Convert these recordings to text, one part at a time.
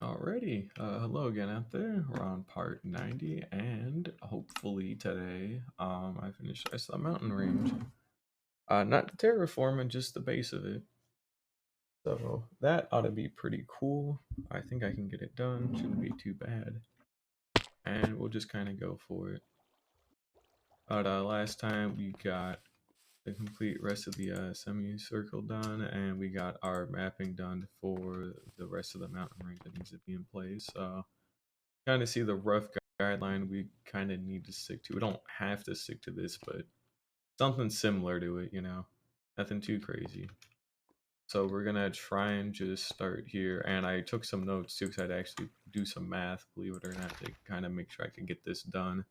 Alrighty, hello again out there. We're on part 90, and hopefully today, I finished the mountain range. Not terraforming, just the base of it. So that ought to be pretty cool. I think I can get it done. Shouldn't be too bad. And we'll just kind of go for it. But last time we got the complete rest of the semicircle done, and we got our mapping done for the rest of the mountain range that needs to be in place. Kind of see the rough guideline we kind of need to stick to. We don't have to stick to this, but something similar to it, nothing too crazy. So we're gonna try and just start here. And I took some notes too, because I had to actually do some math, believe it or not, to kind of make sure I could get this done.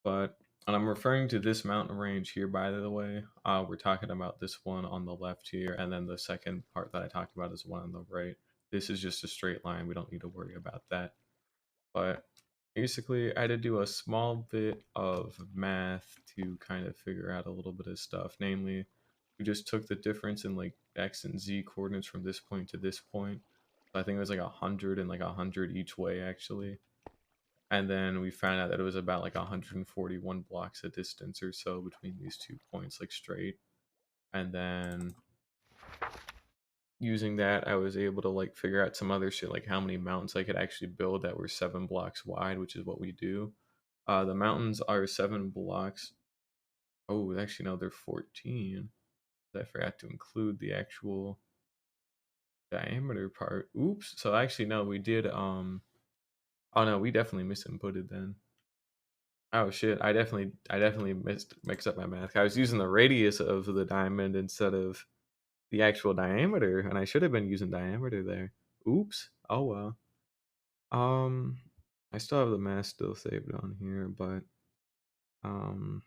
But and I'm referring to this mountain range here, by the way. We're talking about this one on the left here, and then the second part that I talked about is the one on the right. This is just a straight line. We don't need to worry about that. But basically, I had to do a small bit of math to kind of figure out a little bit of stuff. Namely, we just took the difference in like x and z coordinates from this point to this point. So I think it was like 100 and like 100 each way actually. And then we found out that it was about like 141 blocks of distance or so between these 2 points, like straight. And then using that, I was able to like figure out some other shit, like how many mountains I could actually build that were 7 blocks wide, which is what we do. The mountains are 7 blocks. Oh, actually, no, they're 14. I forgot to include the actual diameter part. Oops. So actually, no, we did. Oh no, we definitely misinputted then. Oh shit, I definitely mixed up my math. I was using the radius of the diamond instead of the actual diameter, and I should have been using diameter there. Oops. Oh well. Um, I still have the math still saved on here, but um,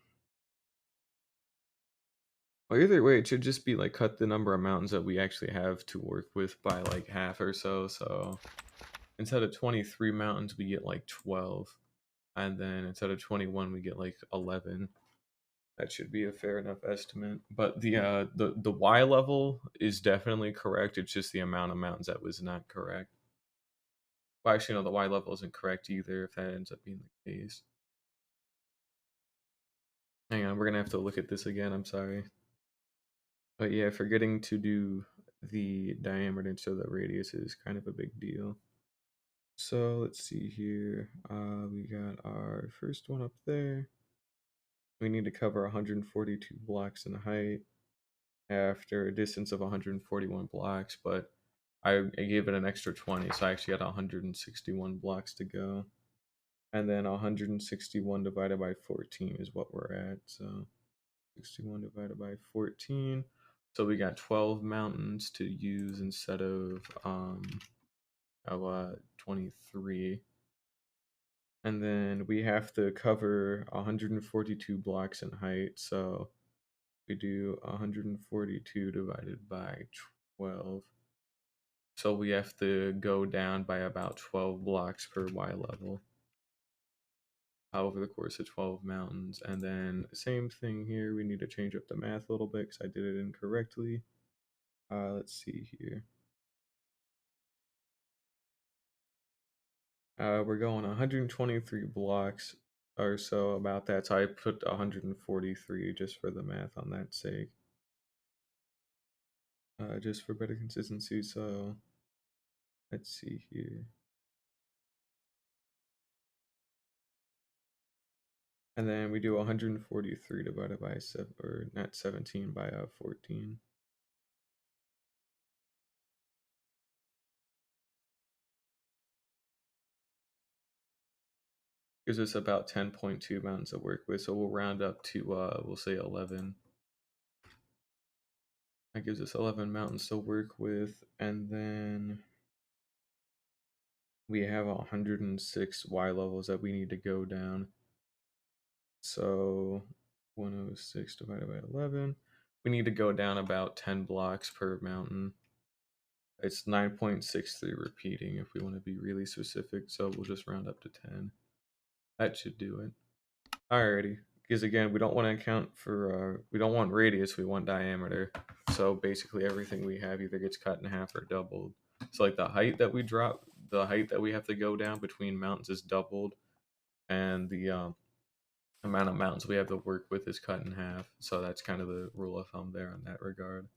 well, either way, it should just be like cut the number of mountains that we actually have to work with by like half or so. So instead of 23 mountains, we get like 12, and then instead of 21, we get like 11. That should be a fair enough estimate. But the Y level is definitely correct. It's just the amount of mountains that was not correct. Well, actually, no, the Y level isn't correct either. If that ends up being the case. Hang on, we're gonna have to look at this again. I'm sorry. But yeah, forgetting to do the diameter instead of the radius is kind of a big deal. So let's see here. We got our first one up there. We need to cover 142 blocks in height after a distance of 141 blocks, but I gave it an extra 20, so I actually had 161 blocks to go. And then 161 divided by 14 is what we're at. So 61 divided by 14. So we got 12 mountains to use instead of 23. And then we have to cover 142 blocks in height. So we do 142 divided by 12. So we have to go down by about 12 blocks per Y level over the course of 12 mountains. And then same thing here. We need to change up the math a little bit because I did it incorrectly. Let's see here. We're going 123 blocks or so about that. So I put 143 just for the math on that sake. Just for better consistency. So let's see here. And then we do 143 divided by 7, or not 17, by 14. Gives us about 10.2 mountains to work with. So we'll round up to, we'll say 11. That gives us 11 mountains to work with. And then we have 106 Y levels that we need to go down. So 106 divided by 11. We need to go down about 10 blocks per mountain. It's 9.63 repeating if we want to be really specific. So we'll just round up to 10. That should do it. Alrighty. Because again, we don't want to account for, we don't want radius, we want diameter. So basically everything we have either gets cut in half or doubled. So like the height that we drop the height that we have to go down between mountains is doubled, and the amount of mountains we have to work with is cut in half. So that's kind of the rule of thumb there in that regard.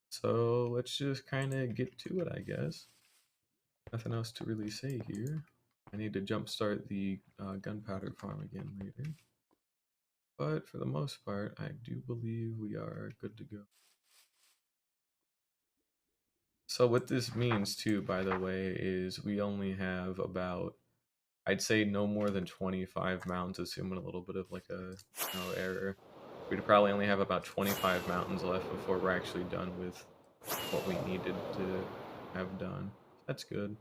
So let's just kind of get to it, I guess. Nothing else to really say here. I need to jumpstart the gunpowder farm again later. But for the most part, I do believe we are good to go. So what this means too, by the way, is we only have about, I'd say no more than 25 mountains, assuming a little bit of like a error. We'd probably only have about 25 mountains left before we're actually done with what we needed to have done. That's good.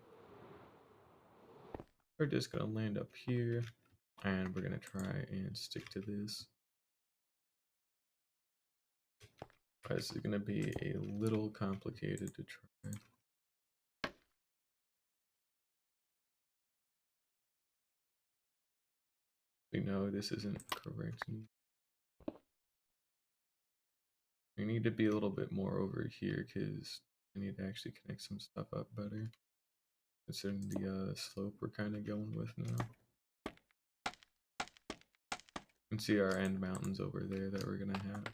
We're just gonna land up here, and we're gonna try and stick to this. This is gonna be a little complicated to try. We know this isn't correct. We need to be a little bit more over here because I need to actually connect some stuff up better. Considering the slope we're kind of going with now. You can see our end mountains over there that we're gonna have.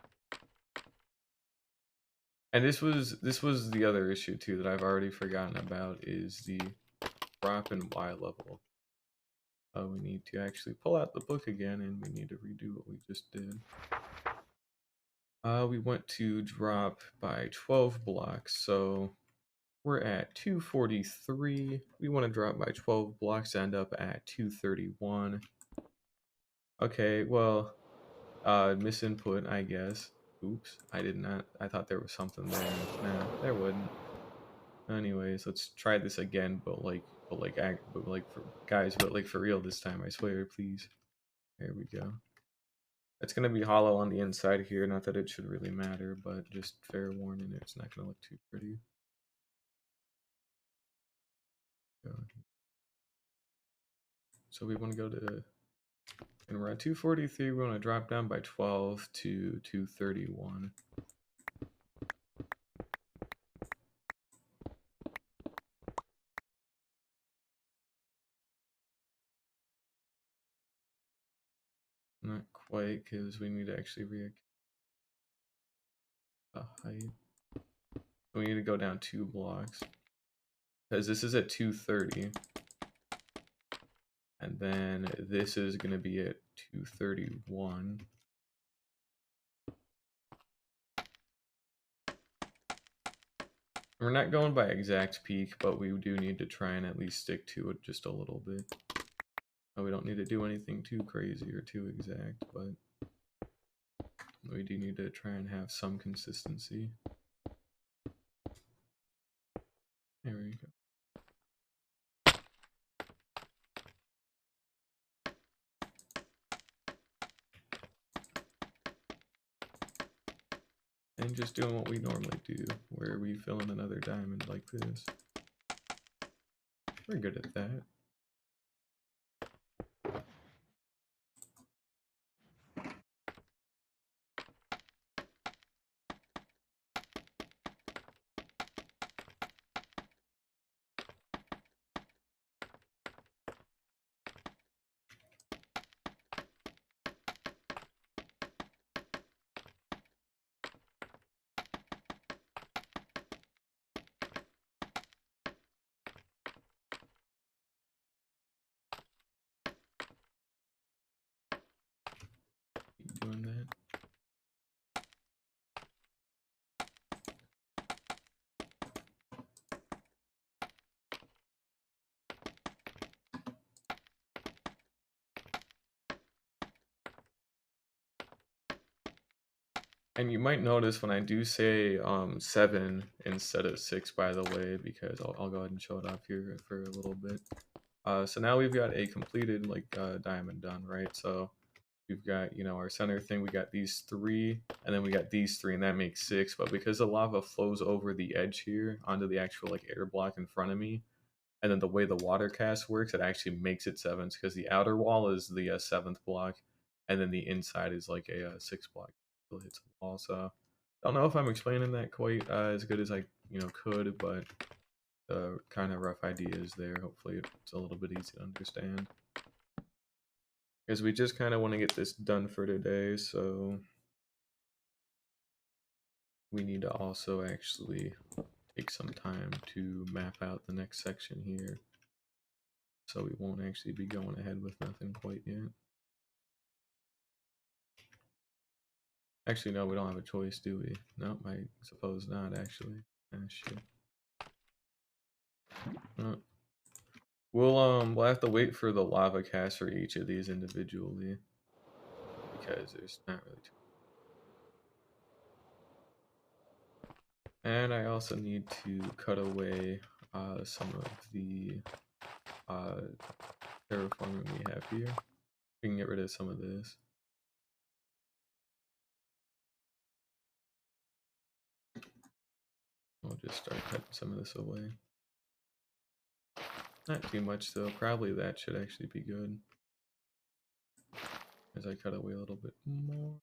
And this was the other issue too that I've already forgotten about, is the drop in Y level. We need to actually pull out the book again, and we need to redo what we just did. We want to drop by 12 blocks, so we're at 243. We want to drop by 12 blocks to end up at 231. Okay, well, misinput, I guess. Oops, I did not. I thought there was something there. Nah, there wouldn't. Anyways, let's try this again, but like for guys, but like for real this time. I swear, please. There we go. It's gonna be hollow on the inside here. Not that it should really matter, but just fair warning, it's not gonna look too pretty. So we want to go to, and we're at 243. We want to drop down by 12 to 231. Not quite, because we need to actually react the height. We need to go down 2 blocks, because this is at 230. And then this is going to be at 231. We're not going by exact peak, but we do need to try and at least stick to it just a little bit. We don't need to do anything too crazy or too exact, but we do need to try and have some consistency. There we go. And just doing what we normally do, where we fill in another diamond like this. We're good at that. Keep doing that. And you might notice when I do say 7 instead of 6, by the way, because I'll go ahead and show it off here for a little bit. So now we've got a completed diamond done, right? So we've got, our center thing, we got these 3, and then we got these 3, and that makes 6. But because the lava flows over the edge here onto the actual air block in front of me, and then the way the water cast works, it actually makes it 7, because the outer wall is the 7th block, and then the inside is like a 6th block. It hits the wall. So I don't know if I'm explaining that quite as good as I could, but the kind of rough ideas there. Hopefully it's a little bit easy to understand. Because we just kind of want to get this done for today, so we need to also actually take some time to map out the next section here. So we won't actually be going ahead with nothing quite yet. Actually, no, we don't have a choice, do we? No, I suppose not, actually. Ah, shit. We'll have to wait for the lava cast for each of these individually. Because there's not really too. And I also need to cut away some of the terraforming we have here. We can get rid of some of this. We'll just start cutting some of this away. Not too much though, probably that should actually be good. As I cut away a little bit more.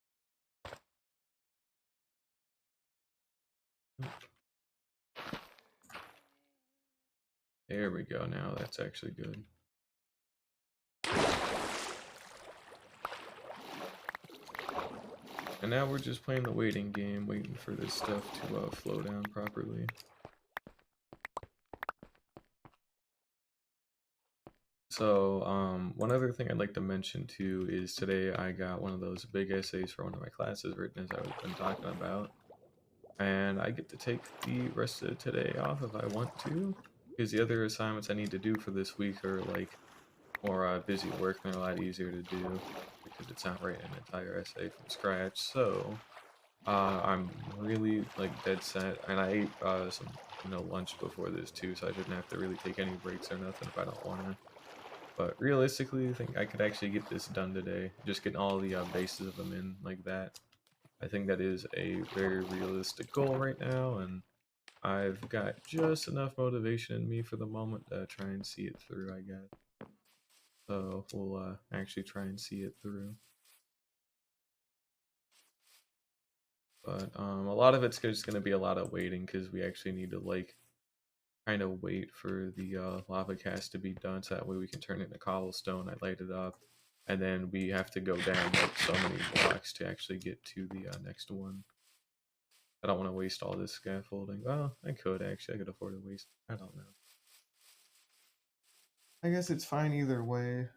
There we go, now that's actually good. And now we're just playing the waiting game, waiting for this stuff to flow down properly. So, one other thing I'd like to mention too is today I got one of those big essays for one of my classes written as I've been talking about. And I get to take the rest of today off if I want to, because the other assignments I need to do for this week are like more busy work and they're a lot easier to do because it's not writing an entire essay from scratch. So I'm really like dead set, and I ate some lunch before this too, so I shouldn't have to really take any breaks or nothing if I don't want to. But realistically, I think I could actually get this done today. Just getting all the bases of them in like that. I think that is a very realistic goal right now, and I've got just enough motivation in me for the moment to try and see it through, I guess. So we'll actually try and see it through. But a lot of it's just going to be a lot of waiting because we actually need to like kind of wait for the lava cast to be done so that way we can turn it into cobblestone. I light it up, and then we have to go down like so many blocks to actually get to the next one. I don't want to waste all this scaffolding. Well, I could actually. I could afford to waste. I don't know. I guess it's fine either way.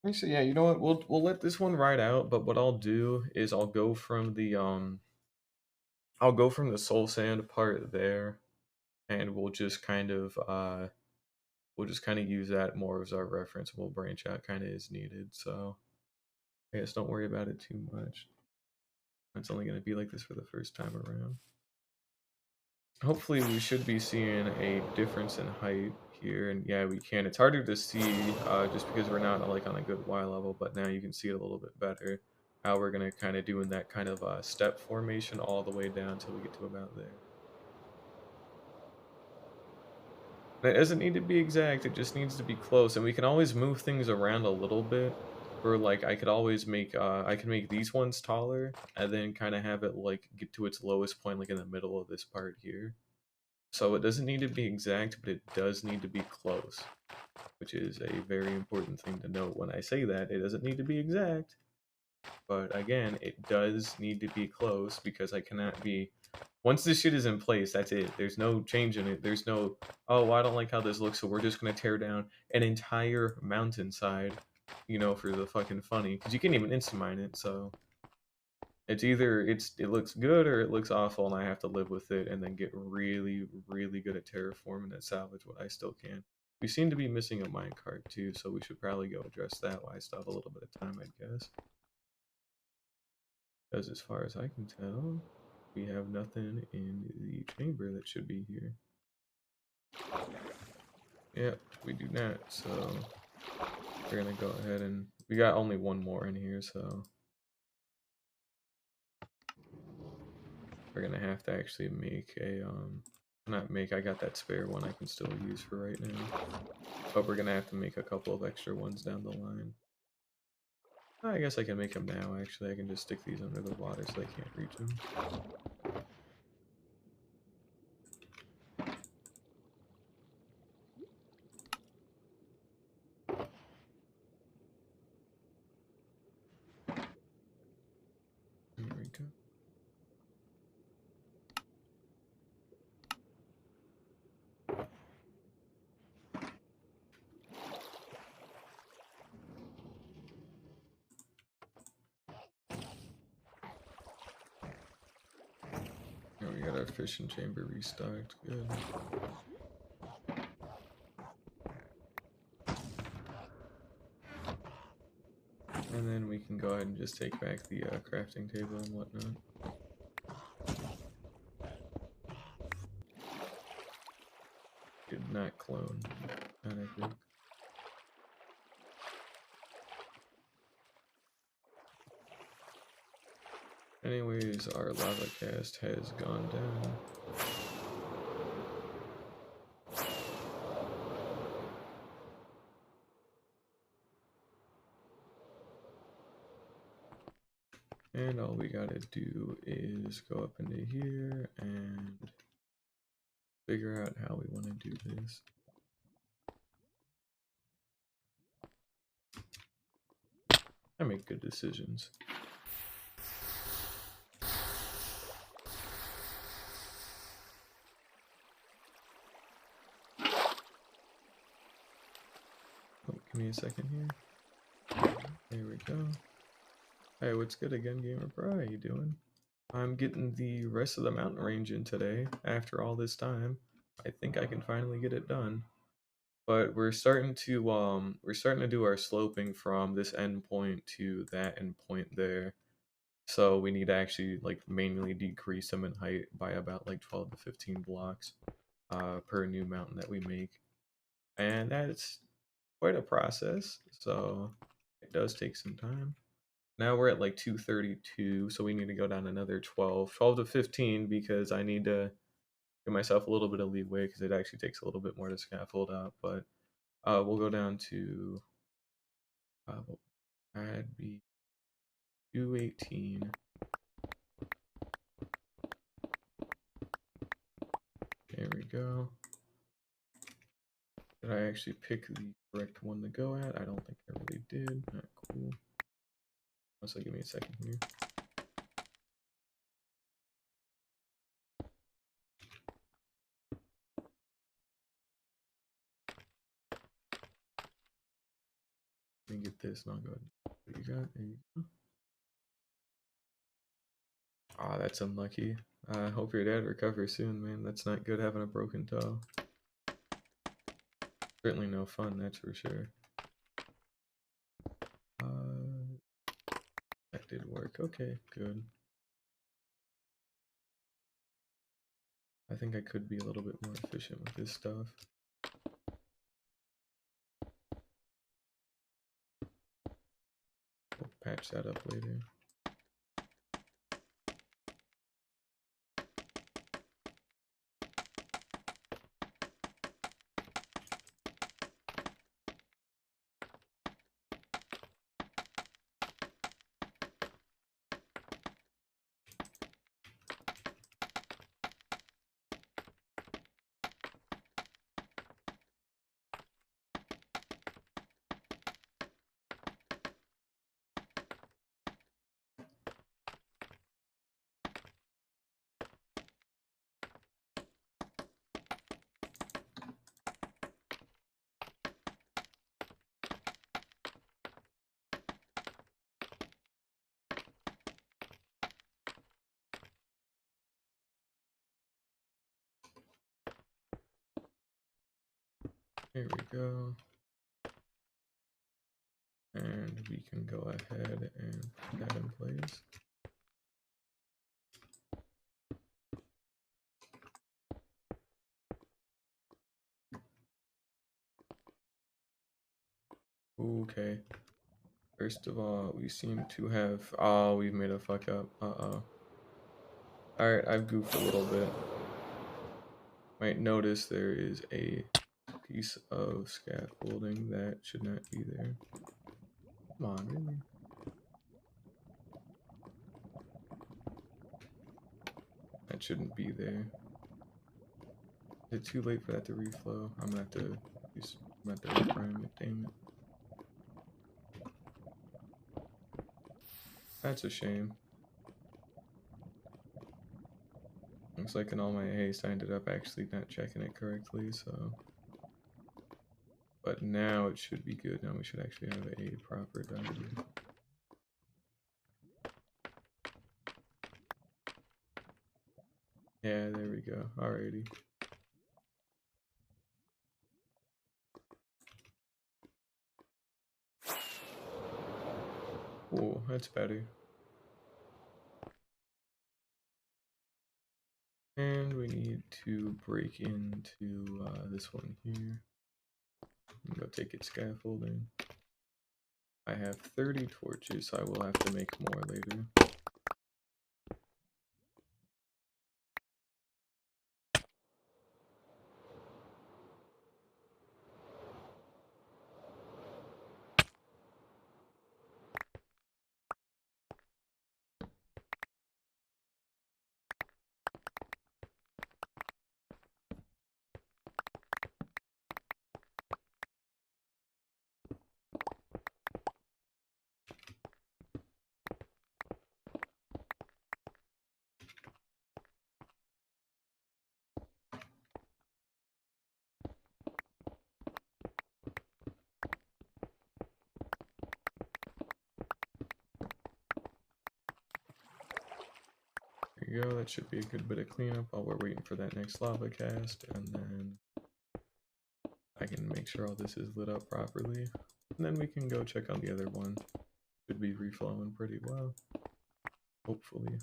Actually, yeah. You know what? We'll let this one ride out. But what I'll do is I'll go from the soul sand part there, and we'll just kind of use that more as our reference. We'll branch out kind of as needed. So I guess don't worry about it too much. It's only going to be like this for the first time around. Hopefully we should be seeing a difference in height here, and yeah, we can. It's harder to see just because we're not like on a good Y level, but now you can see it a little bit better. How we're gonna kind of doing that kind of step formation all the way down until we get to about there. And it doesn't need to be exact; it just needs to be close, and we can always move things around a little bit. Or like I could always make I can make these ones taller, and then kind of have it like get to its lowest point, like in the middle of this part here. So it doesn't need to be exact, but it does need to be close, which is a very important thing to note. When I say that, it doesn't need to be exact, but again, it does need to be close because I cannot be... Once this shit is in place, that's it. There's no change in it. There's no, oh, well, I don't like how this looks, so we're just going to tear down an entire mountainside, for the fucking funny. Because you can't even instant mine it, so... It's either it looks good or it looks awful, and I have to live with it, and then get really, really good at terraforming and salvage what I still can. We seem to be missing a minecart too, so we should probably go address that while I still have a little bit of time, I guess. Because as far as I can tell, we have nothing in the chamber that should be here. Yep, we do not. So we're gonna go ahead and we got only one more in here, so we're gonna have to actually make a not make, I got that spare one I can still use for right now. But we're gonna have to make a couple of extra ones down the line. I guess I can make them now, actually. I can just stick these under the water so they can't reach them. fission chamber restocked. Good. And then we can go ahead and just take back the crafting table and whatnot. Did not clone. Not epic. Anyways, our lava cast has gone down. And all we gotta do is go up into here and figure out how we want to do this. I make good decisions. Oh, give me a second here. There we go. Hey, what's good again, Gamer Pro? How you doing? I'm getting the rest of the mountain range in today. After all this time, I think I can finally get it done. But we're starting to do our sloping from this endpoint to that endpoint there. So we need to actually like manually decrease them in height by about like 12 to 15 blocks per new mountain that we make. And that's quite a process, so it does take some time. Now we're at like 232, so we need to go down another 12 to 15 because I need to give myself a little bit of leeway because it actually takes a little bit more to scaffold out. But we'll go down to that'd be 218. There we go. Did I actually pick the correct one to go at? I don't think I really did. Not cool. Also, give me a second here. Let me get this and I'll go ahead. What you got? There you go. Ah, oh, that's unlucky. I hope your dad recovers soon, man. That's not good having a broken toe. Certainly no fun, that's for sure. That did work. Okay, good. I think I could be a little bit more efficient with this stuff. We'll patch that up later. Here we go. And we can go ahead and put that in place. Okay. First of all, we seem to have... Oh, we've made a fuck up. Uh-oh. Alright, I've goofed a little bit. Might notice there is a piece of scaffolding that should not be there. Come on, really? That shouldn't be there. Is it too late for that to reflow? I'm gonna have to reframe it, dang it. That's a shame. Looks like in all my haste I ended up actually not checking it correctly, so... But now it should be good. Now we should actually have a proper diagram. Yeah, there we go. Alrighty. Oh, that's better. And we need to break into this one here. And go take its scaffolding. I have 30 torches, so I will have to make more later. There you go, that should be a good bit of cleanup while we're waiting for that next lava cast, and then I can make sure all this is lit up properly. And then we can go check on the other one. Should be reflowing pretty well, hopefully.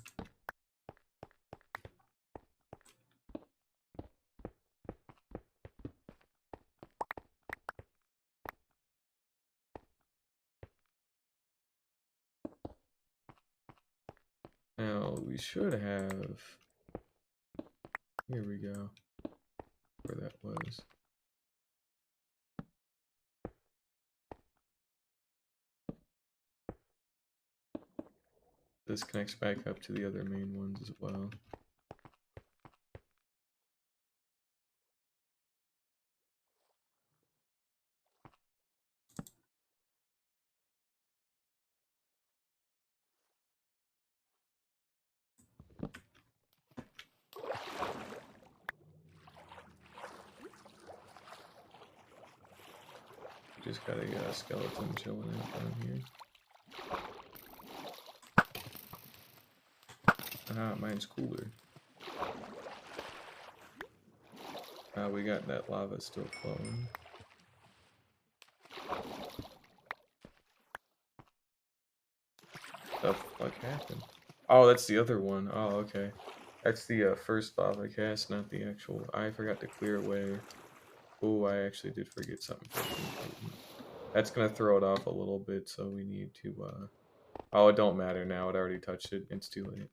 Now, we should have... Here we go. Where that was. This connects back up to the other main ones as well. Just got a skeleton chilling out down here. Ah, mine's cooler. We got that lava still flowing. The fuck happened? Oh, that's the other one. Oh, okay. That's the first lava cast, not the actual. I forgot to clear away. Oh, I actually did forget something pretty important. That's gonna throw it off a little bit, so we need to. Oh, it don't matter now. It already touched it. It's too late.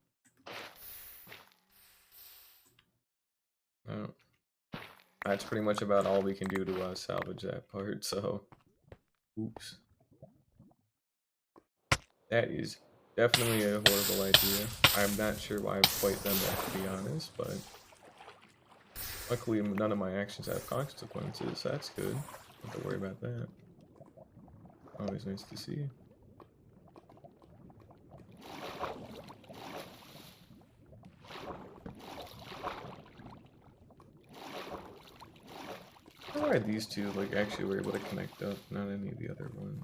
Oh. That's pretty much about all we can do to salvage that part. So, oops. That is definitely a horrible idea. I'm not sure why I've quite done that, to be honest, but luckily none of my actions have consequences. That's good. Don't have to worry about that. Always nice to see. Why these two like actually were able to connect up, not any of the other ones.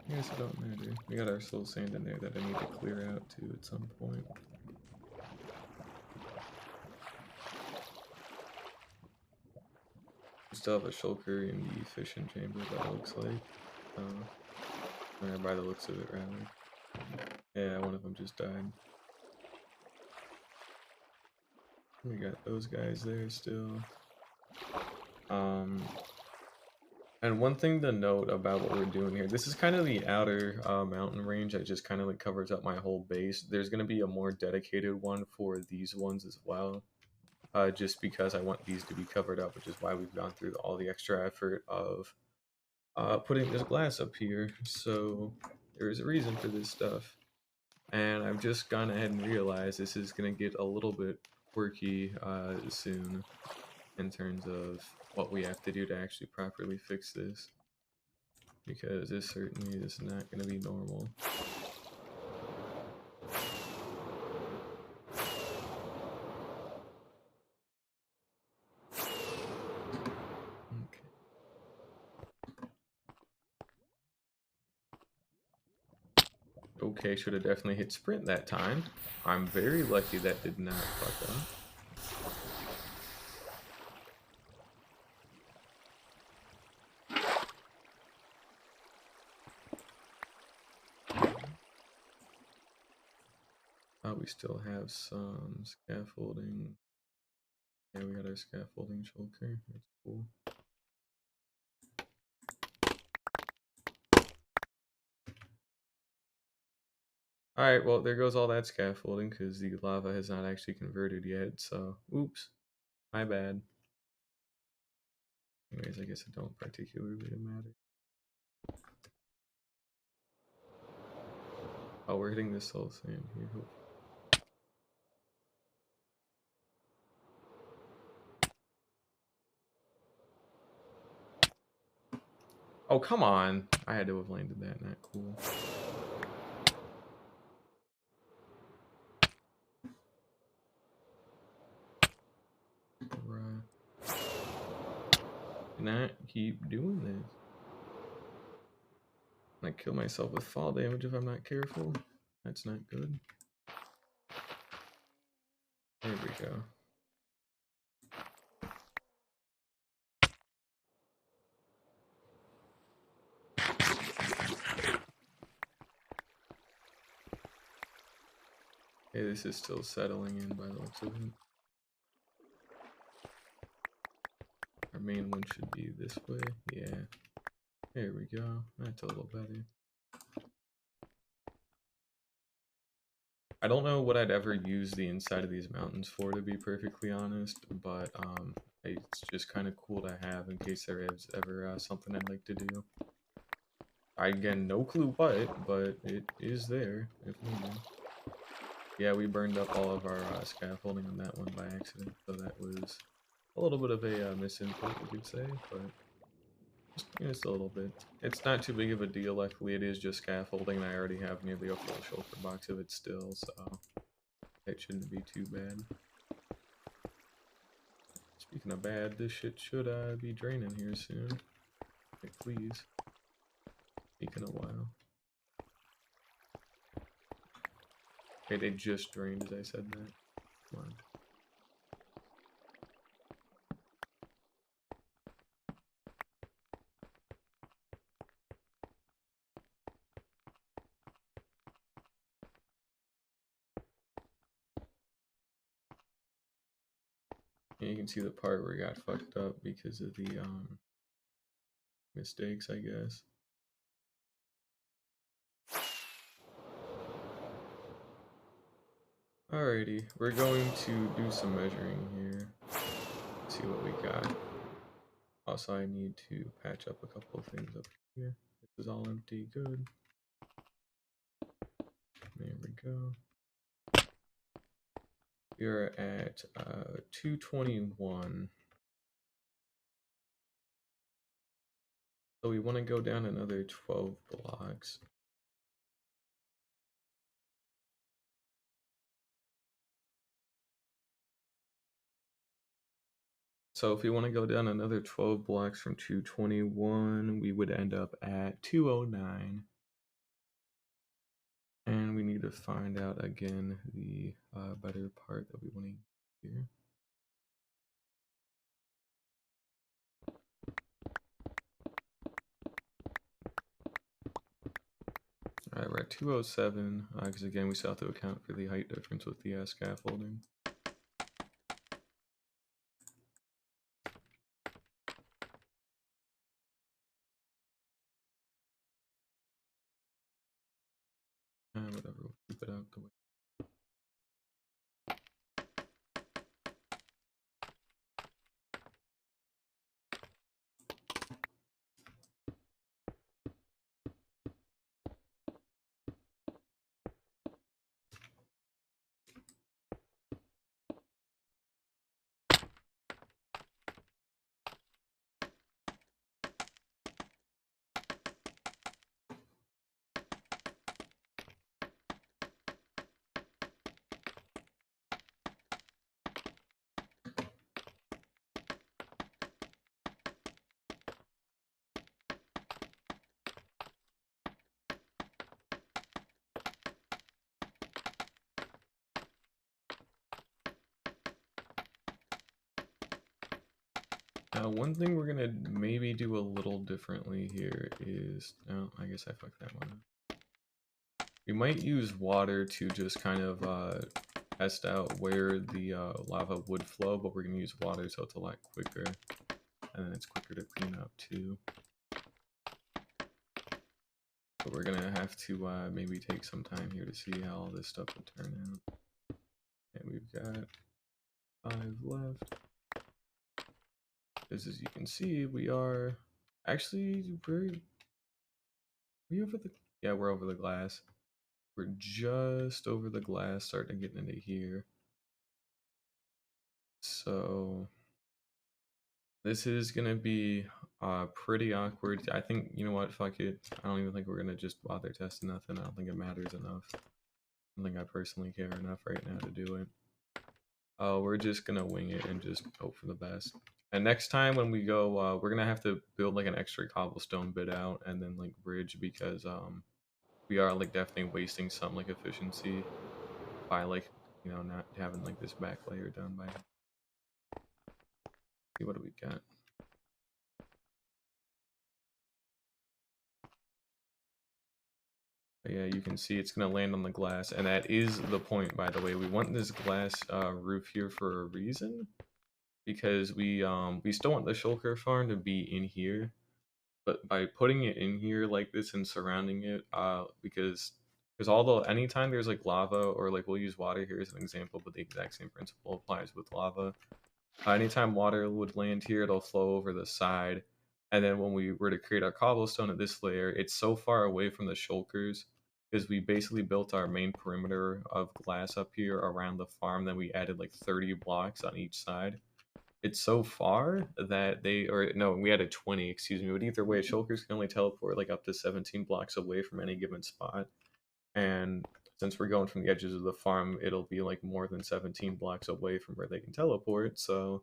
I guess it don't matter. We got our soul sand in there that I need to clear out too at some point. We still have a shulker in the fishing chamber, that looks like. Or by the looks of it, rather. Yeah, one of them just died. We got those guys there still. And one thing to note about what we're doing here, this is kind of the outer mountain range that just kind of like covers up my whole base. There's going to be a more dedicated one for these ones as well. Just because I want these to be covered up, which is why we've gone through all the extra effort of putting this glass up here. So there is a reason for this stuff. And I've just gone ahead and realized this is going to get a little bit quirky soon in terms of what we have to do to actually properly fix this. Because this certainly is not going to be normal. Okay. Okay, should have definitely hit sprint that time. I'm very lucky that did not fuck up. We still have some scaffolding. Yeah, we got our scaffolding shulker. That's cool. Alright, well, there goes all that scaffolding because the lava has not actually converted yet, so oops. My bad. Anyways, I guess it don't particularly matter. Oh, we're hitting this whole thing here. Oh, come on. I had to have landed that. Not cool. Bruh. Not keep doing this. I kill myself with fall damage if I'm not careful. That's not good. There we go. Hey, this is still settling in by the looks of it. Our main one should be this way. Yeah. There we go. That's a little better. I don't know what I'd ever use the inside of these mountains for, to be perfectly honest, but it's just kind of cool to have in case there is ever something I'd like to do. Again, no clue what, but it is there if needed. Yeah, we burned up all of our scaffolding on that one by accident, so that was a little bit of a misinput, you could say, but just a little bit. It's not too big of a deal. Luckily, it is just scaffolding, and I already have nearly a full shulker box of it still, so it shouldn't be too bad. Speaking of bad, this shit should be draining here soon. Like, please. Taking a while. Okay, they just drained as I said that. Come on. And you can see the part where it got fucked up because of the mistakes, I guess. Alrighty, we're going to do some measuring here. See what we got. Also, I need to patch up a couple of things up here. This is all empty, good. There we go. We're at 221. So we want to go down another 12 blocks. So if we want to go down another 12 blocks from 221, we would end up at 209. And we need to find out again the better part that we want to hear. Alright, we're at 207, because again, we still have to account for the height difference with the scaffolding. Whatever, we'll keep it out the way. Now, one thing we're gonna maybe do a little differently here is, oh, I guess I fucked that one up. We might use water to just kind of test out where the lava would flow, but we're gonna use water so it's a lot quicker, and then it's quicker to clean up too. But we're gonna have to maybe take some time here to see how all this stuff will turn out. And we've got 5 left. Because as you can see, we are actually we over the, yeah, we're over the glass. We're just over the glass, starting to get into here. So this is gonna be pretty awkward. I think, you know what, fuck it. I don't even think we're gonna just bother testing nothing. I don't think it matters enough. I don't think I personally care enough right now to do it. We're just gonna wing it and just hope for the best. And next time when we go, we're gonna have to build like an extra cobblestone bit out and then like bridge, because we are like definitely wasting some like efficiency by like, you know, not having like this back layer done by. See, what do we got? But yeah, you can see it's gonna land on the glass, and that is the point, by the way. We want this glass roof here for a reason, because we still want the shulker farm to be in here, but by putting it in here like this and surrounding it, because although anytime there's like lava, or like we'll use water here as an example, but the exact same principle applies with lava. Anytime water would land here, it'll flow over the side, and then when we were to create our cobblestone at this layer, it's so far away from the shulkers, because we basically built our main perimeter of glass up here around the farm, then we added like 30 blocks on each side. It's so far that they, or no, we added 20, excuse me, but either way, shulkers can only teleport like up to 17 blocks away from any given spot. And since we're going from the edges of the farm, it'll be like more than 17 blocks away from where they can teleport, so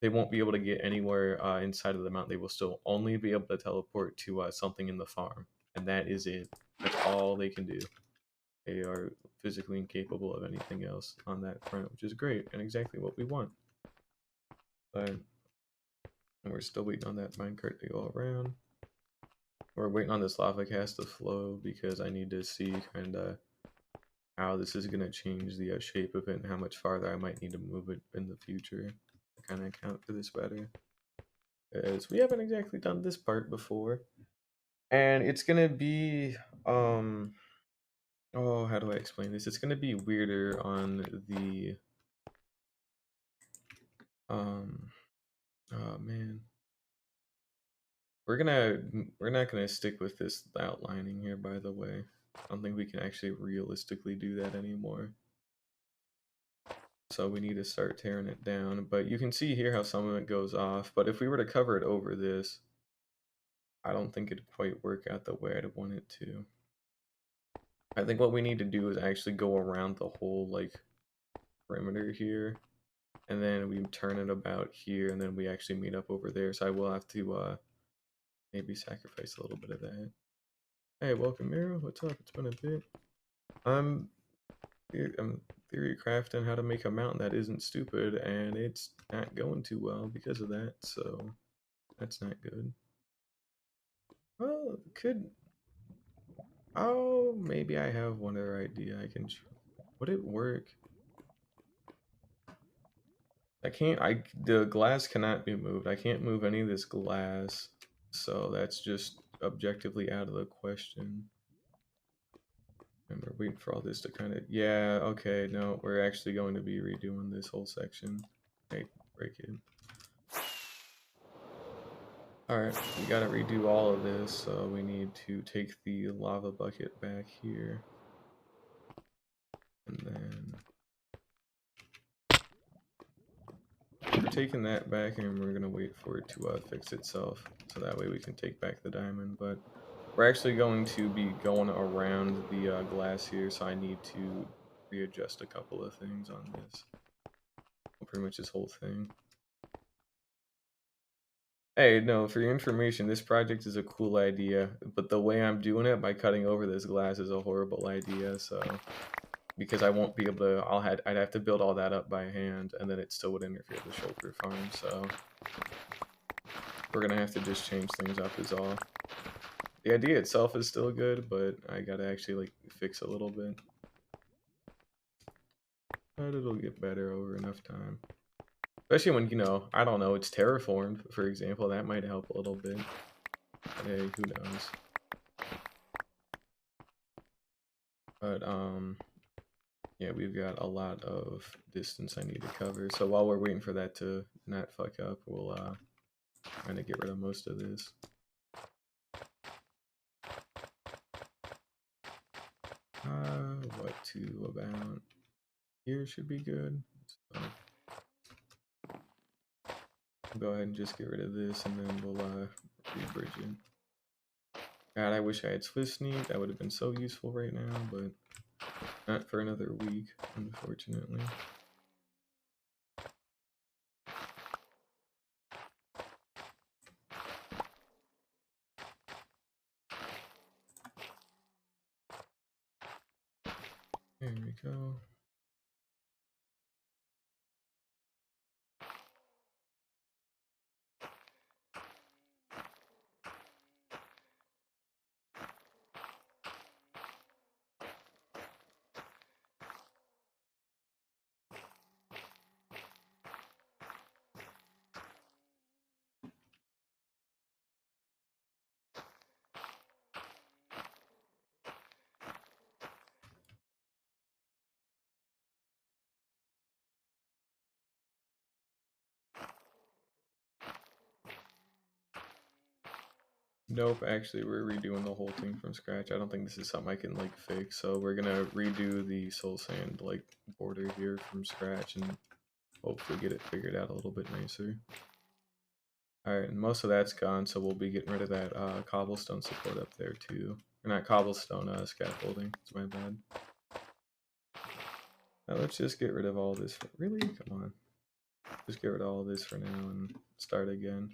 they won't be able to get anywhere inside of the mountain. They will still only be able to teleport to something in the farm, and that is it. That's all they can do. They are physically incapable of anything else on that front, which is great and exactly what we want. But we're still waiting on that minecart to go around. We're waiting on this lava cast to flow, because I need to see kind of how this is going to change the shape of it and how much farther I might need to move it in the future to kind of account for this better. As we haven't exactly done this part before. And it's going to be, oh, how do I explain this? It's going to be weirder on the, oh man. We're not gonna stick with this outlining here, by the way. I don't think we can actually realistically do that anymore. So we need to start tearing it down. But you can see here how some of it goes off. But if we were to cover it over this, I don't think it'd quite work out the way I'd want it to. I think what we need to do is actually go around the whole like perimeter here, and then we turn it about here, and then we actually meet up over there. So I will have to maybe sacrifice a little bit of that. Hey, welcome, Miro. What's up? It's been a bit. I'm theory crafting how to make a mountain that isn't stupid, and it's not going too well because of that, so that's not good. Well, could... Oh, maybe I have one other idea I can... Would it work? I can't... The glass cannot be moved. I can't move any of this glass, so that's just objectively out of the question. And we're waiting for all this to kind of... Yeah, okay, no, we're actually going to be redoing this whole section. Hey, break it. Alright, we gotta redo all of this, so we need to take the lava bucket back here. And then... We're taking that back, and we're gonna wait for it to fix itself, so that way we can take back the diamond. But we're actually going to be going around the glass here, so I need to readjust a couple of things on this. Well, pretty much this whole thing. Hey, no, for your information, this project is a cool idea, but the way I'm doing it by cutting over this glass is a horrible idea, so... Because I won't be able to, I'd have to build all that up by hand, and then it still would interfere with the shulker farm, so... We're gonna have to just change things up is all. The idea itself is still good, but I gotta actually like fix a little bit. But it'll get better over enough time. Especially when, you know, I don't know, it's terraformed, for example, that might help a little bit. But hey, who knows? But yeah, we've got a lot of distance I need to cover. So while we're waiting for that to not fuck up, we'll kind of get rid of most of this. What to about here should be good. So go ahead and just get rid of this, and then we'll re-bridge it. God, I wish I had Swift Sneak. That would have been so useful right now, but not for another week, unfortunately. There we go. Nope, actually we're redoing the whole thing from scratch. I don't think this is something I can like fix, so we're gonna redo the soul sand like border here from scratch and hopefully get it figured out a little bit nicer. Alright, and most of that's gone, so we'll be getting rid of that cobblestone support up there too. Or not cobblestone, scaffolding. It's my bad. Now let's just get rid of all this. Really? Come on. Just get rid of all this for now and start again.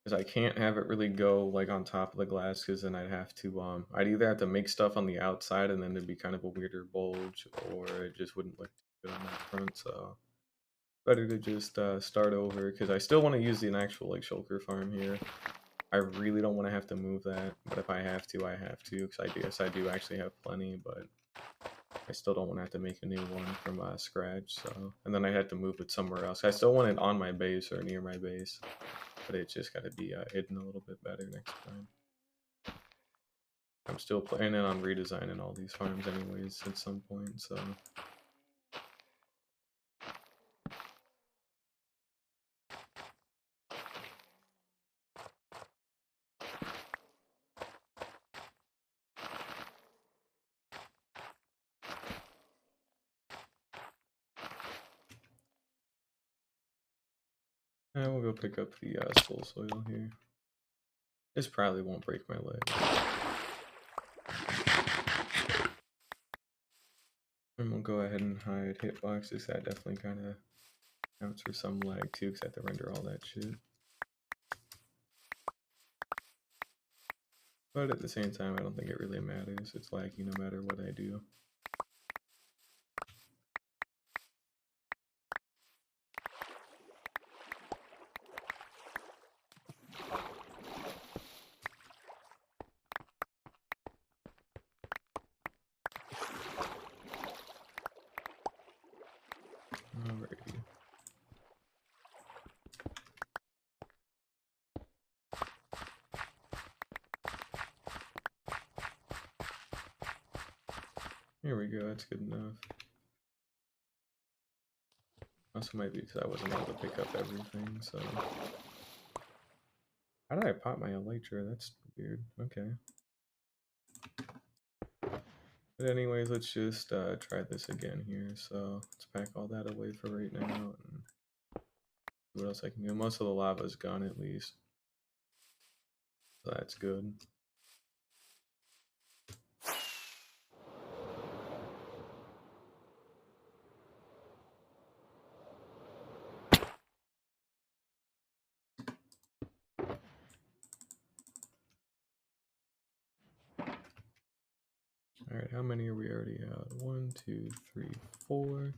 Because I can't have it really go like on top of the glass, because then I'd have to I'd either have to make stuff on the outside and then it'd be kind of a weirder bulge, or it just wouldn't look good on that front. So better to just start over, because I still want to use the actual like shulker farm here. I really don't want to have to move that, but if I have to, I have to, because I guess I do actually have plenty, but I still don't want to have to make a new one from scratch. So, and then I had to move it somewhere else. I still want it on my base or near my base, but it's just got to be hidden a little bit better next time. I'm still planning on redesigning all these farms anyways at some point, so. And we'll go pick up the soul soil here. This probably won't break my leg. And we'll go ahead and hide hitboxes. That definitely kind of counts for some lag too, because I have to render all that shit. But at the same time, I don't think it really matters. It's laggy no matter what I do. Alrighty. Here we go, that's good enough. Also might be because I wasn't able to pick up everything, so. How did I pop my elytra? That's weird. Okay. But anyways, let's just try this again here. So let's pack all that away for right now and see what else I can do. Most of the lava's gone at least. So that's good. Alright, how many are we already out? 1, 2, 3, 4.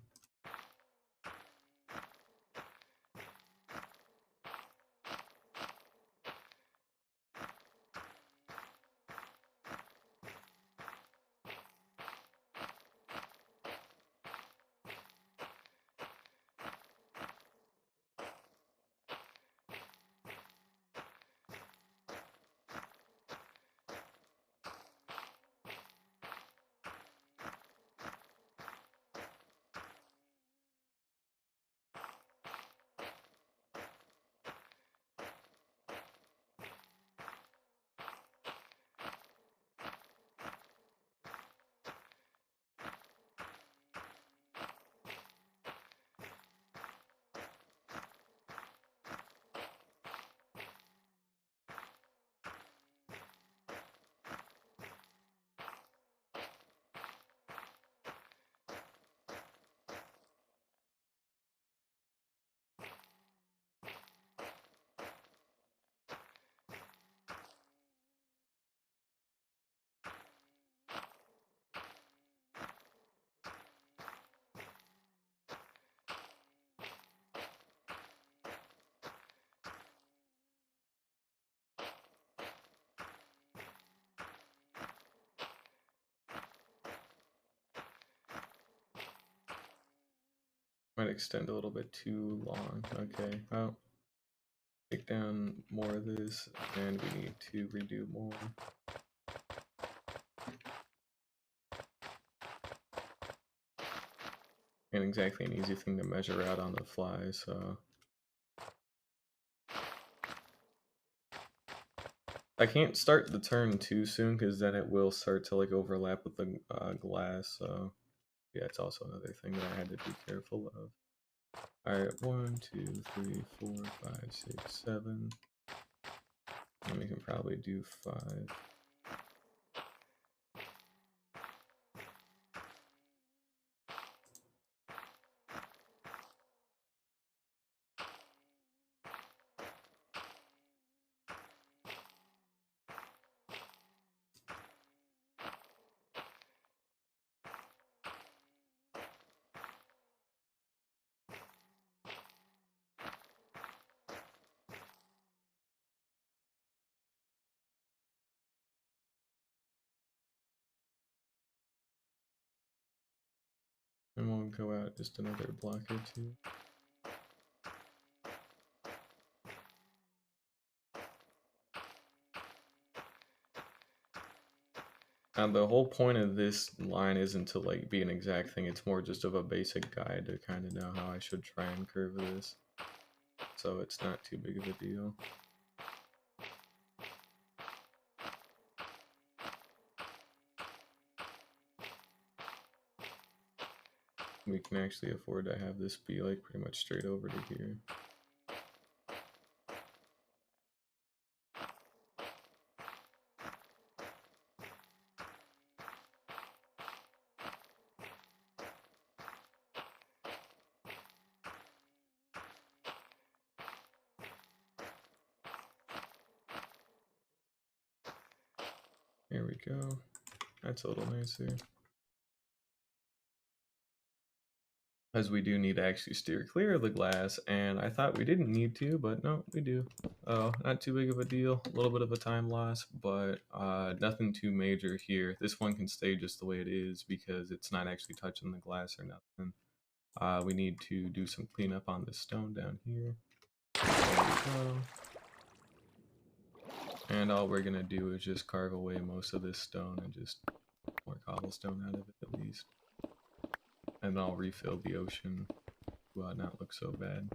extend a little bit too long. Okay, well, take down more of this, and we need to redo more. And exactly an easy thing to measure out on the fly, so I can't start the turn too soon because then it will start to like overlap with the glass. So yeah, it's also another thing that I had to be careful of. All right, 1, 2, 3, 4, 5, 6, 7. And we can probably do 5. And we'll go out just another block or two. The whole point of this line isn't to like be an exact thing, it's more just of a basic guide to kind of know how I should try and curve this. So it's not too big of a deal. We can actually afford to have this be like pretty much straight over to here. There we go. That's a little nicer. As we do need to actually steer clear of the glass, and I thought we didn't need to, but no, we do. Oh, not too big of a deal. A little bit of a time loss, but nothing too major here. This one can stay just the way it is because it's not actually touching the glass or nothing. We need to do some cleanup on this stone down here. There we go. And all we're gonna do is just carve away most of this stone and just more cobblestone out of it at least. And I'll refill the ocean to not look so bad.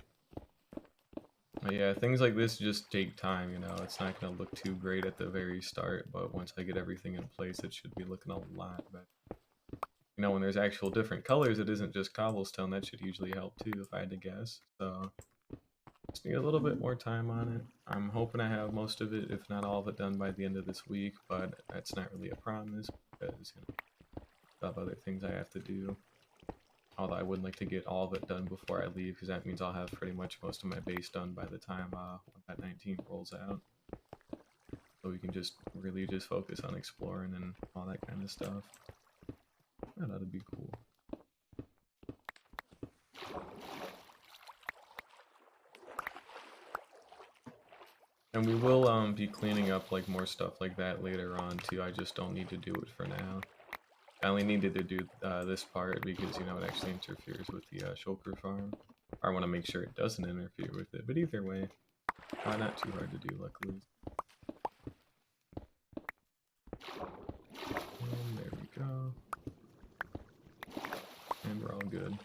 But yeah, things like this just take time, you know. It's not gonna look too great at the very start, but once I get everything in place, it should be looking a lot better. You know, when there's actual different colors, it isn't just cobblestone. That should usually help too, if I had to guess. So just need a little bit more time on it. I'm hoping I have most of it, if not all of it, done by the end of this week, but that's not really a promise because, you know, I have other things I have to do. Although I would like to get all of it done before I leave, because that means I'll have pretty much most of my base done by the time that 19 rolls out. So we can just really just focus on exploring and all that kind of stuff. That ought to be cool. And we will be cleaning up like more stuff like that later on too. I just don't need to do it for now. I only needed to do this part because, you know, it actually interferes with the shulker farm. I want to make sure it doesn't interfere with it, but either way, not too hard to do, luckily. And there we go. And we're all good.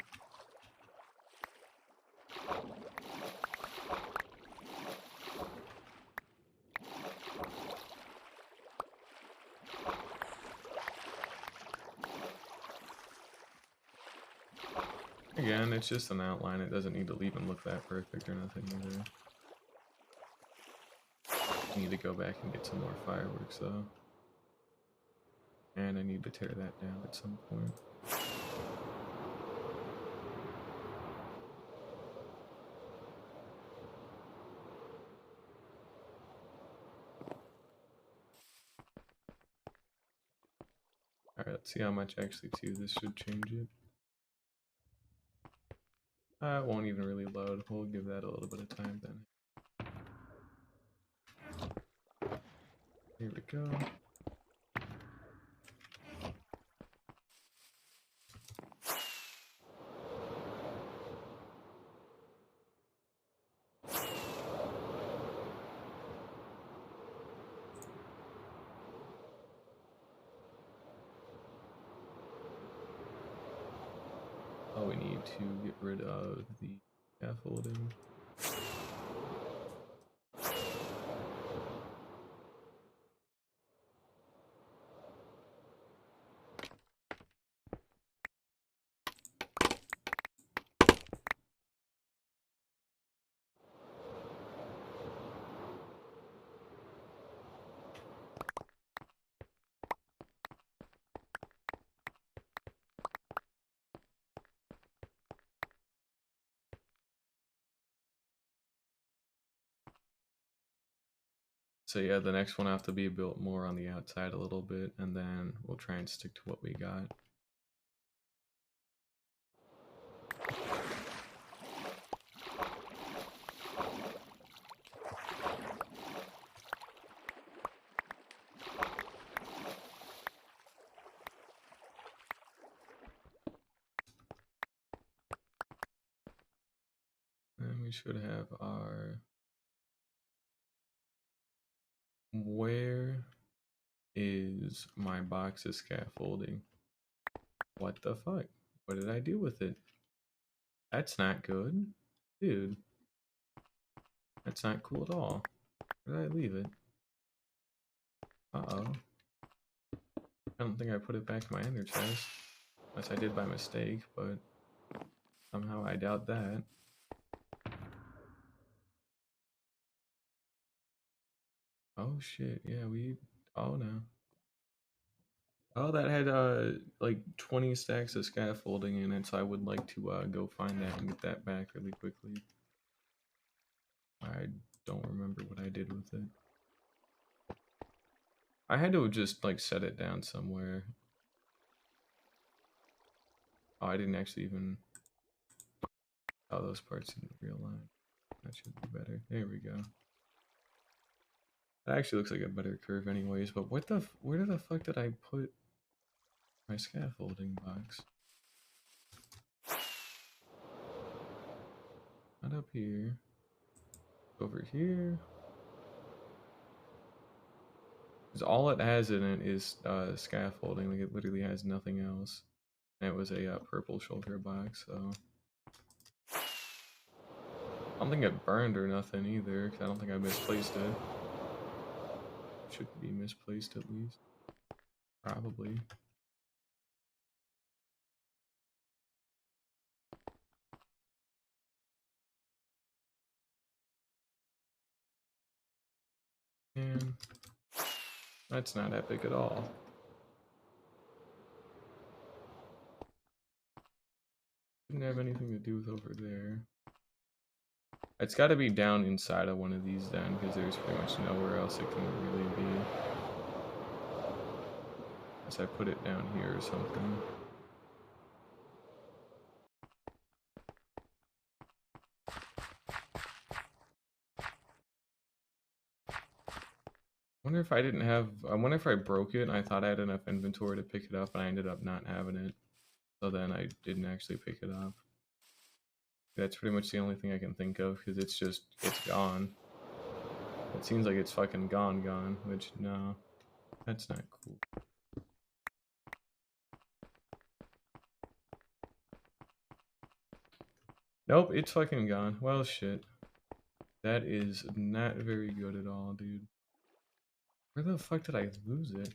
Again, it's just an outline. It doesn't need to even look that perfect or nothing either. I need to go back and get some more fireworks though. And I need to tear that down at some point. Alright, let's see how much actually too this should change it. It won't even really load. We'll give that a little bit of time then. Here we go. need to get rid of the scaffolding. So yeah, the next one will have to be built more on the outside a little bit, and then we'll try and stick to what we got. And we should have our... Where is my box of scaffolding? What the fuck? What did I do with it? That's not good. Dude. That's not cool at all. Where did I leave it? Uh-oh. I don't think I put it back in my ender chest. Unless I did by mistake, but somehow I doubt that. Oh shit, yeah, oh no. Oh, that had like 20 stacks of scaffolding in it, so I would like to go find that and get that back really quickly. I don't remember what I did with it. I had to just like set it down somewhere. Oh, I didn't actually even... Oh, those parts didn't realign. That should be better. There we go. That actually looks like a better curve anyways, but where the fuck did I put my scaffolding box? Not up here. Over here. Because all it has in it is scaffolding. Like, it literally has nothing else. And it was a purple shulker box, so... I don't think it burned or nothing either, because I don't think I misplaced it. It should be misplaced at least. Probably. And that's not epic at all. Didn't have anything to do with over there. It's got to be down inside of one of these then, because there's pretty much nowhere else it can really be. Unless I put it down here or something. I wonder if I broke it and I thought I had enough inventory to pick it up and I ended up not having it. So then I didn't actually pick it up. That's pretty much the only thing I can think of, because it's gone. It seems like it's fucking gone, which, no, that's not cool. Nope, it's fucking gone. Well, shit. That is not very good at all, dude. Where the fuck did I lose it?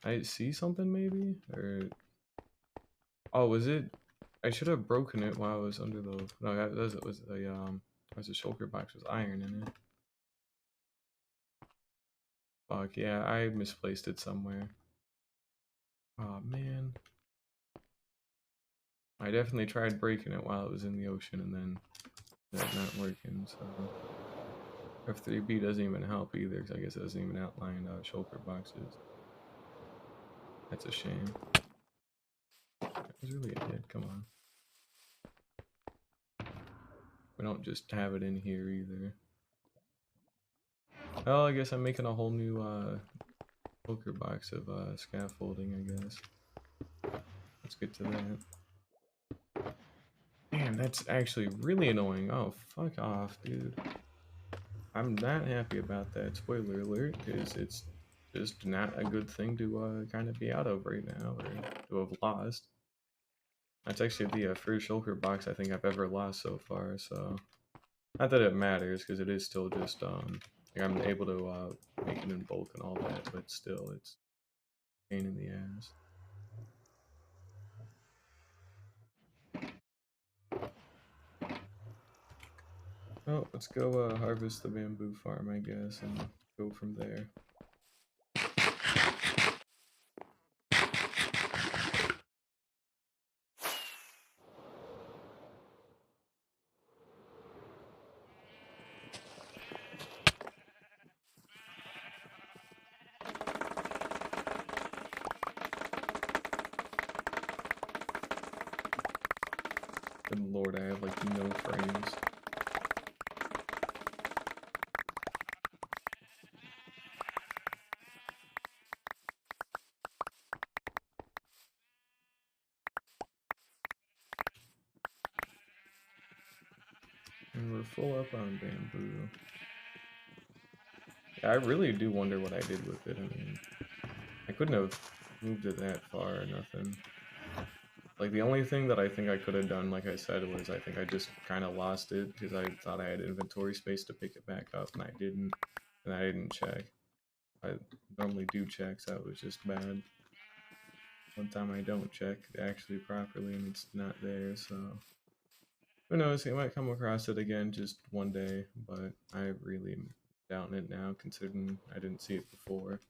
I see something maybe? Or... Oh, was it... I should have broken it while I was under the... No, that was a shulker box with iron in it. Fuck, yeah, I misplaced it somewhere. Oh, man. I definitely tried breaking it while it was in the ocean and then that not working, so... F3B doesn't even help either, because I guess it doesn't even outline shulker boxes. That's a shame. That was really a hit, come on. We don't just have it in here either. Oh, I guess I'm making a whole new shulker box of scaffolding, I guess. Let's get to that. Man, that's actually really annoying. Oh, fuck off, dude. I'm not happy about that. Spoiler alert, because it's just not a good thing to kind of be out of right now, or to have lost. That's actually the first shulker box I think I've ever lost so far, so not that it matters because it is still just like I'm able to make it in bulk and all that, but still it's a pain in the ass. Oh, let's go harvest the bamboo farm, I guess, and go from there. Good lord, I have like no frames. And we're full up on bamboo. Yeah, I really do wonder what I did with it. I mean, I couldn't have moved it that far or nothing. Like, the only thing that I think I could have done, like I said, was I think I just kind of lost it because I thought I had inventory space to pick it back up, and I didn't. And I didn't check. I normally do check, so that was just bad. One time I don't check actually properly, and it's not there, so... Who knows, I might come across it again just one day, but I really am doubting it now, considering I didn't see it before.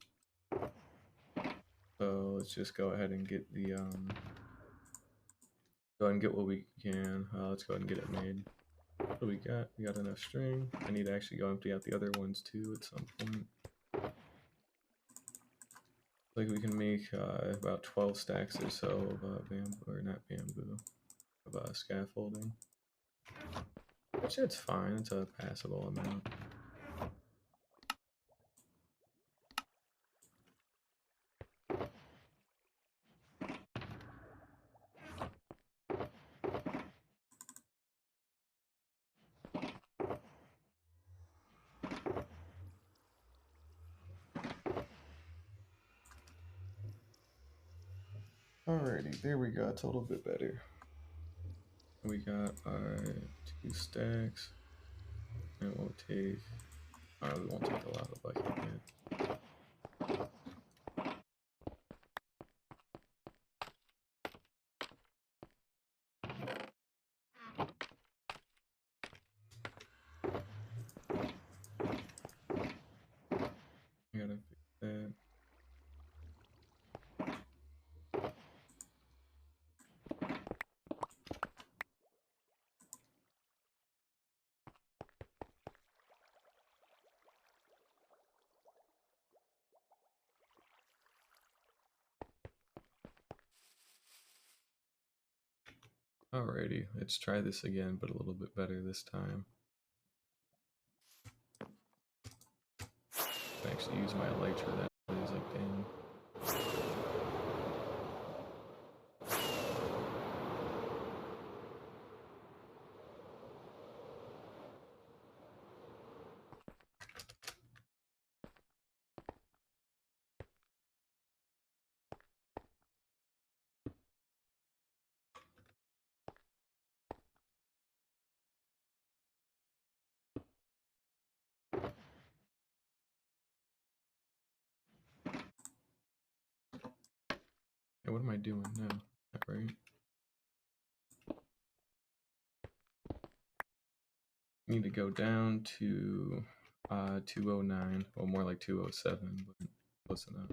So let's just go ahead and get the, go ahead and get what we can. Let's go ahead and get it made. What do we got? We got enough string. I need to actually go empty out the other ones too at some point. Like we can make about 12 stacks or so of bamboo, or not bamboo, of scaffolding. Which it's fine, it's a passable amount. Alrighty, there we go, it's a little bit better. We got our 2 stacks. It won't take, we won't take a lot of bucket yet. I gotta fix that. Alrighty, let's try this again, but a little bit better this time. I actually use my elytra that plays like damn. Hey, what am I doing now? Not right. Need to go down to 209, or more like 207, but close enough.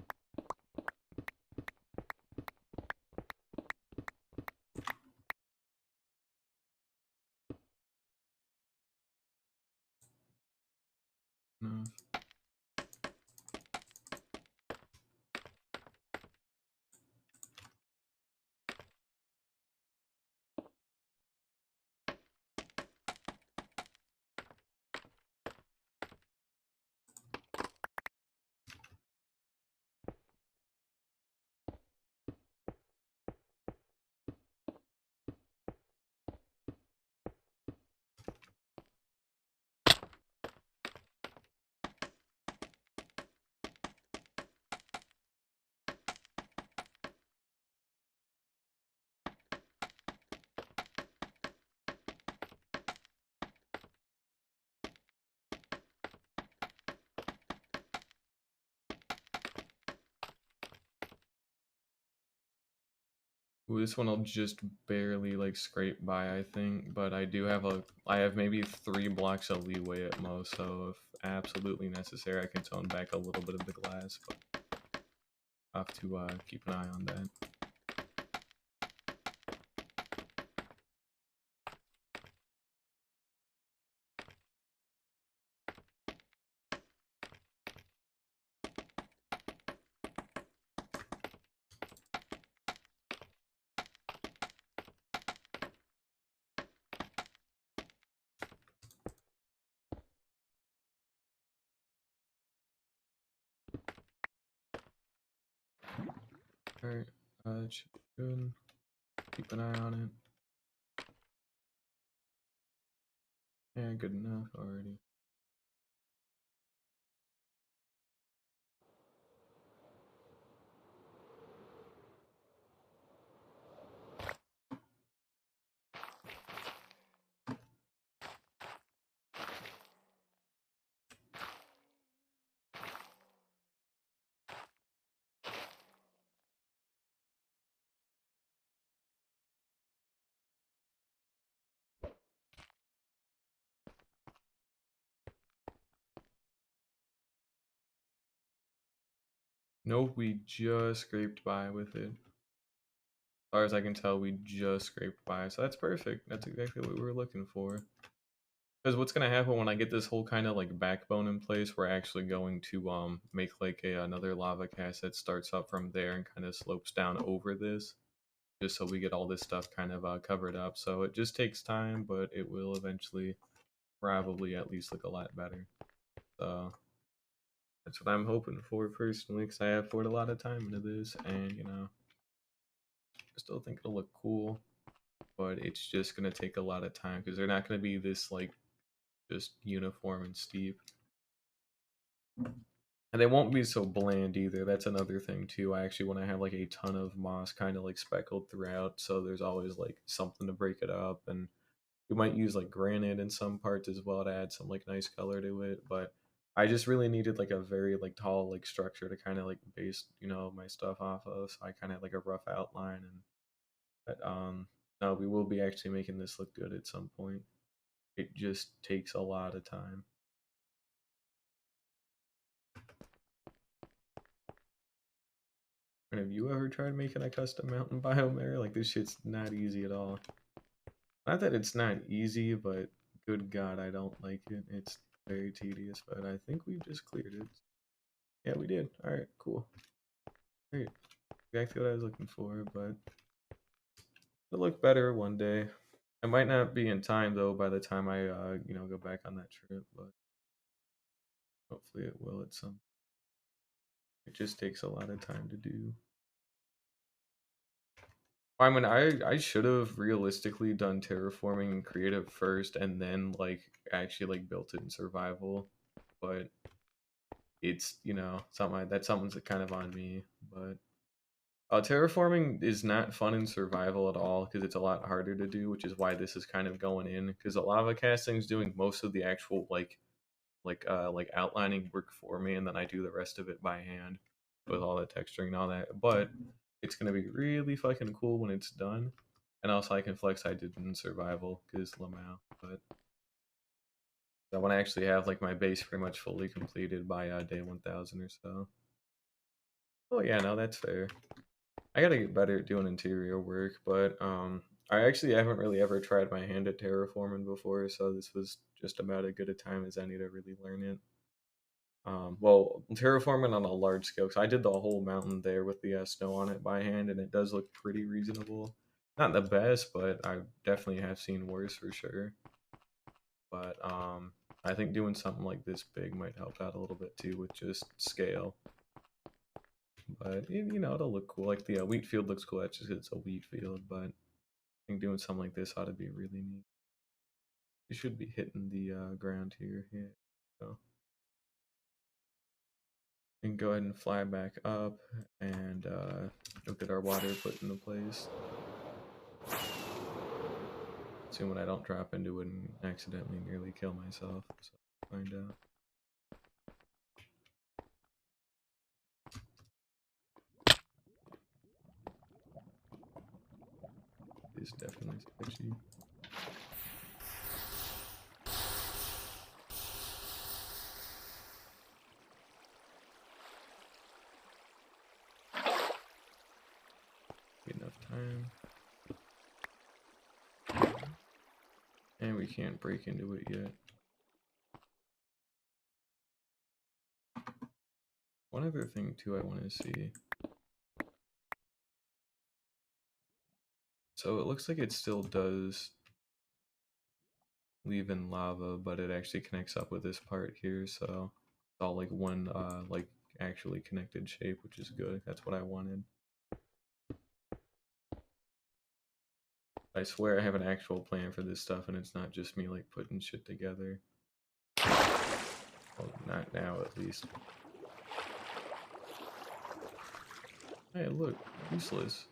Enough. Ooh, this one will just barely like scrape by, I think, but I have maybe 3 blocks of leeway at most, so if absolutely necessary, I can tone back a little bit of the glass, but I have to keep an eye on that. Alright, it should be good. Keep an eye on it. Yeah, good enough already. Nope, we just scraped by with it. As far as I can tell, we just scraped by, so that's perfect. That's exactly what we were looking for. Because what's gonna happen when I get this whole kind of like backbone in place, we're actually going to make like another lava cast that starts up from there and kind of slopes down over this, just so we get all this stuff kind of covered up. So it just takes time, but it will eventually probably at least look a lot better. So that's what I'm hoping for personally, because I have poured a lot of time into this, and you know, I still think it'll look cool, but it's just gonna take a lot of time because they're not gonna be this like just uniform and steep. And they won't be so bland either. That's another thing too. I actually want to have like a ton of moss kind of like speckled throughout, so there's always like something to break it up. And we might use like granite in some parts as well to add some like nice color to it. But I just really needed like a very like tall like structure to kind of like base, you know, my stuff off of. So I kind of had like a rough outline. And but no, we will be actually making this look good at some point. It just takes a lot of time. And have you ever tried making a custom mountain biome area? Like, this shit's not easy at all. Not that it's not easy, but good God, I don't like it. It's very tedious, but I think we've just cleared it. Yeah, we did. Alright, cool. Great. Exactly what I was looking for, but it'll look better one day. It might not be in time, though, by the time I, you know, go back on that trip, but hopefully it will at some. It just takes a lot of time to do. I mean, I should have realistically done terraforming and creative first, and then like actually like built it in survival. But it's, you know, something that's something's kind of on me. But terraforming is not fun in survival at all because it's a lot harder to do, which is why this is kind of going in. Because the lava casting is doing most of the actual like outlining work for me, and then I do the rest of it by hand with all the texturing and all that. But it's gonna be really fucking cool when it's done. And also I can flex I did in survival because Lamau. But I want to actually have like my base pretty much fully completed by day 1000 or so. Oh yeah, no, that's fair. I gotta get better at doing interior work, but I actually haven't really ever tried my hand at terraforming before, so this was just about as good a time as any to really learn it. Well, terraforming on a large scale, because I did the whole mountain there with the snow on it by hand, and it does look pretty reasonable. Not the best, but I definitely have seen worse for sure. But I think doing something like this big might help out a little bit too with just scale. But you know, it'll look cool. Like the wheat field looks cool. That's just 'cause it's a wheat field, but I think doing something like this ought to be really neat. You should be hitting the ground here. Yeah. So. And go ahead and fly back up and we'll get our water put into place. Assuming I don't drop into it and accidentally nearly kill myself. So find out. is definitely sketchy. Enough time. And we can't break into it yet. One other thing too I want to see. So it looks like it still does leave in lava, but it actually connects up with this part here, so it's all like one like actually connected shape, which is good. That's what I wanted. I swear I have an actual plan for this stuff and it's not just me like putting shit together. Well, not now at least. Hey, look, useless.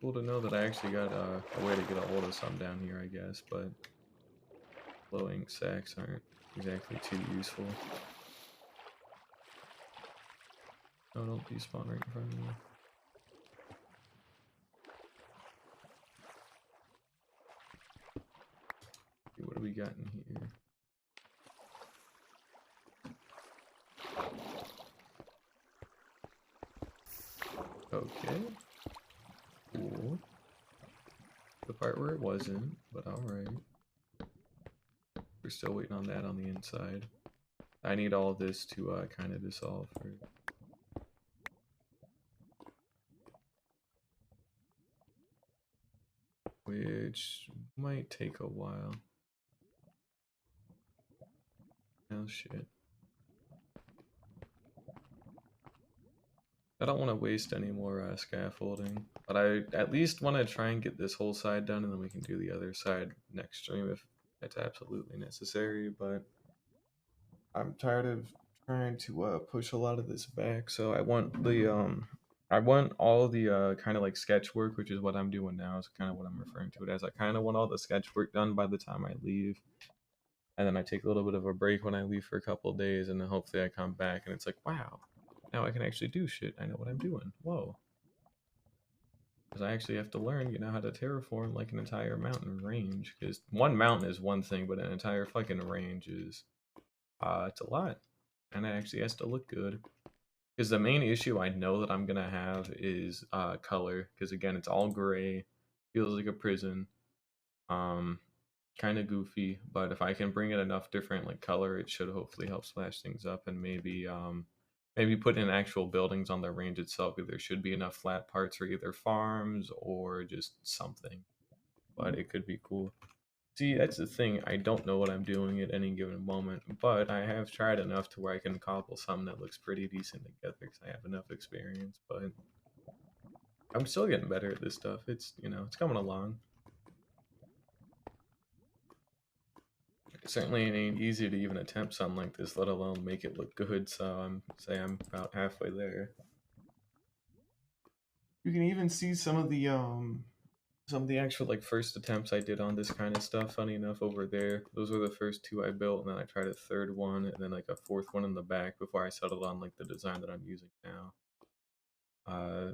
Cool to know that I actually got a way to get a hold of some down here, I guess, but glowing sacks aren't exactly too useful. No, don't despawn right in front of me. Okay, what do we got in here? Okay. Cool. The part where it wasn't, but alright. We're still waiting on that on the inside. I need all of this to kind of dissolve first. Which might take a while. Oh shit. I don't want to waste any more scaffolding, but I at least want to try and get this whole side done, and then we can do the other side next stream if it's absolutely necessary. But I'm tired of trying to push a lot of this back, so I want all the kind of like sketch work, which is what I'm doing now. Is kind of what I'm referring to it as. I kind of want all the sketch work done by the time I leave, and then I take a little bit of a break when I leave for a couple of days, and then hopefully I come back and it's like, wow, now I can actually do shit. I know what I'm doing. Whoa. Because I actually have to learn, how to terraform like an entire mountain range. Because one mountain is one thing, but an entire fucking range is, it's a lot. And it actually has to look good. Because the main issue I know that I'm gonna have is color. Because again, it's all gray, feels like a prison. Kind of goofy, but if I can bring in enough different like color, it should hopefully help splash things up, and maybe put in actual buildings on the range itself. There should be enough flat parts for either farms or just something, but it could be cool. See, that's the thing. I don't know what I'm doing at any given moment, but I have tried enough to where I can cobble something that looks pretty decent together because I have enough experience. But I'm still getting better at this stuff. It's it's coming along. It certainly ain't easy to even attempt something like this, let alone make it look good. So I'm about halfway there. You can even see some of the actual like first attempts I did on this kind of stuff. Funny enough, over there, those were the first two I built, and then I tried a third one, and then like a fourth one in the back before I settled on like the design that I'm using now.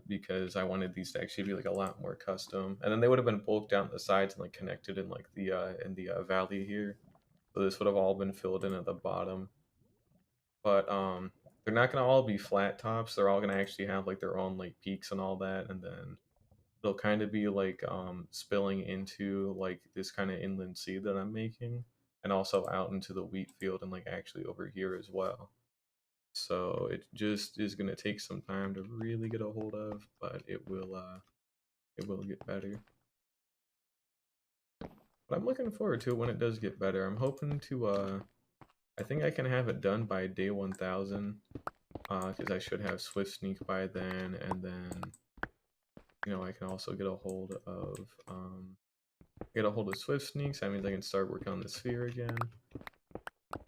Because I wanted these to actually be like a lot more custom, and then they would have been bulked out on the sides and like connected in like the valley here. So this would have all been filled in at the bottom. But they're not gonna all be flat tops. They're all gonna actually have like their own like peaks and all that, and then it'll kind of be like spilling into like this kind of inland sea that I'm making, and also out into the wheat field and like actually over here as well. So it just is gonna take some time to really get a hold of, but it will get better. But I'm looking forward to it when it does get better. I'm hoping to I think I can have it done by day 1000, because I should have Swift Sneak by then, and then I can also get a hold of Swift Sneaks. That means I can start working on the sphere again,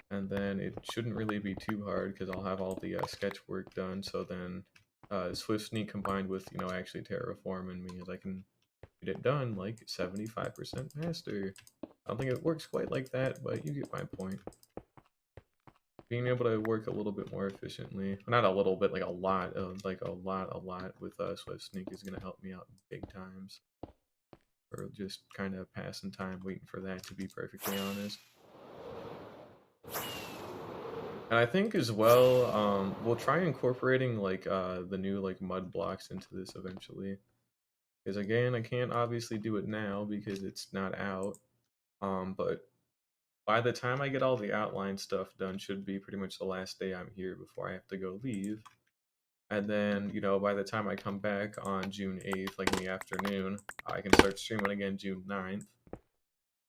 and then it shouldn't really be too hard because I'll have all the sketch work done. So then Swift Sneak combined with actually terraforming means I can get it done like 75% faster. I don't think it works quite like that, but you get my point. Being able to work a little bit more efficiently, not a little bit, like a lot with Swift Sneak is going to help me out big times. or just kind of passing time waiting for that, to be perfectly honest. And I think as well, we'll try incorporating like the new like mud blocks into this eventually. Because again, I can't obviously do it now because it's not out. But by the time I get all the outline stuff done, should be pretty much the last day I'm here before I have to go leave. And then, you know, by the time I come back on June 8th, like in the afternoon, I can start streaming again June 9th.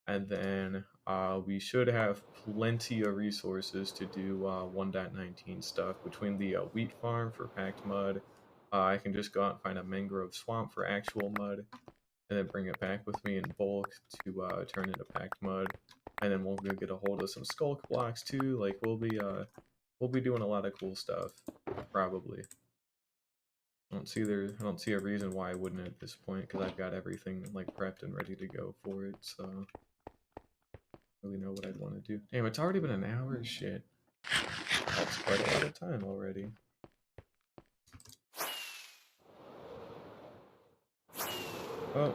And then we should have plenty of resources to do 1.19 stuff. Between the wheat farm for packed mud, I can just go out and find a mangrove swamp for actual mud, and then bring it back with me in bulk to turn into packed mud. And then we'll go get a hold of some skulk blocks too. Like we'll be doing a lot of cool stuff, probably. I don't see a reason why I wouldn't at this point, because I've got everything like prepped and ready to go for it. So really know what I'd want to do. Damn, it's already been an hour. Shit, that's quite a lot of time already. Oh,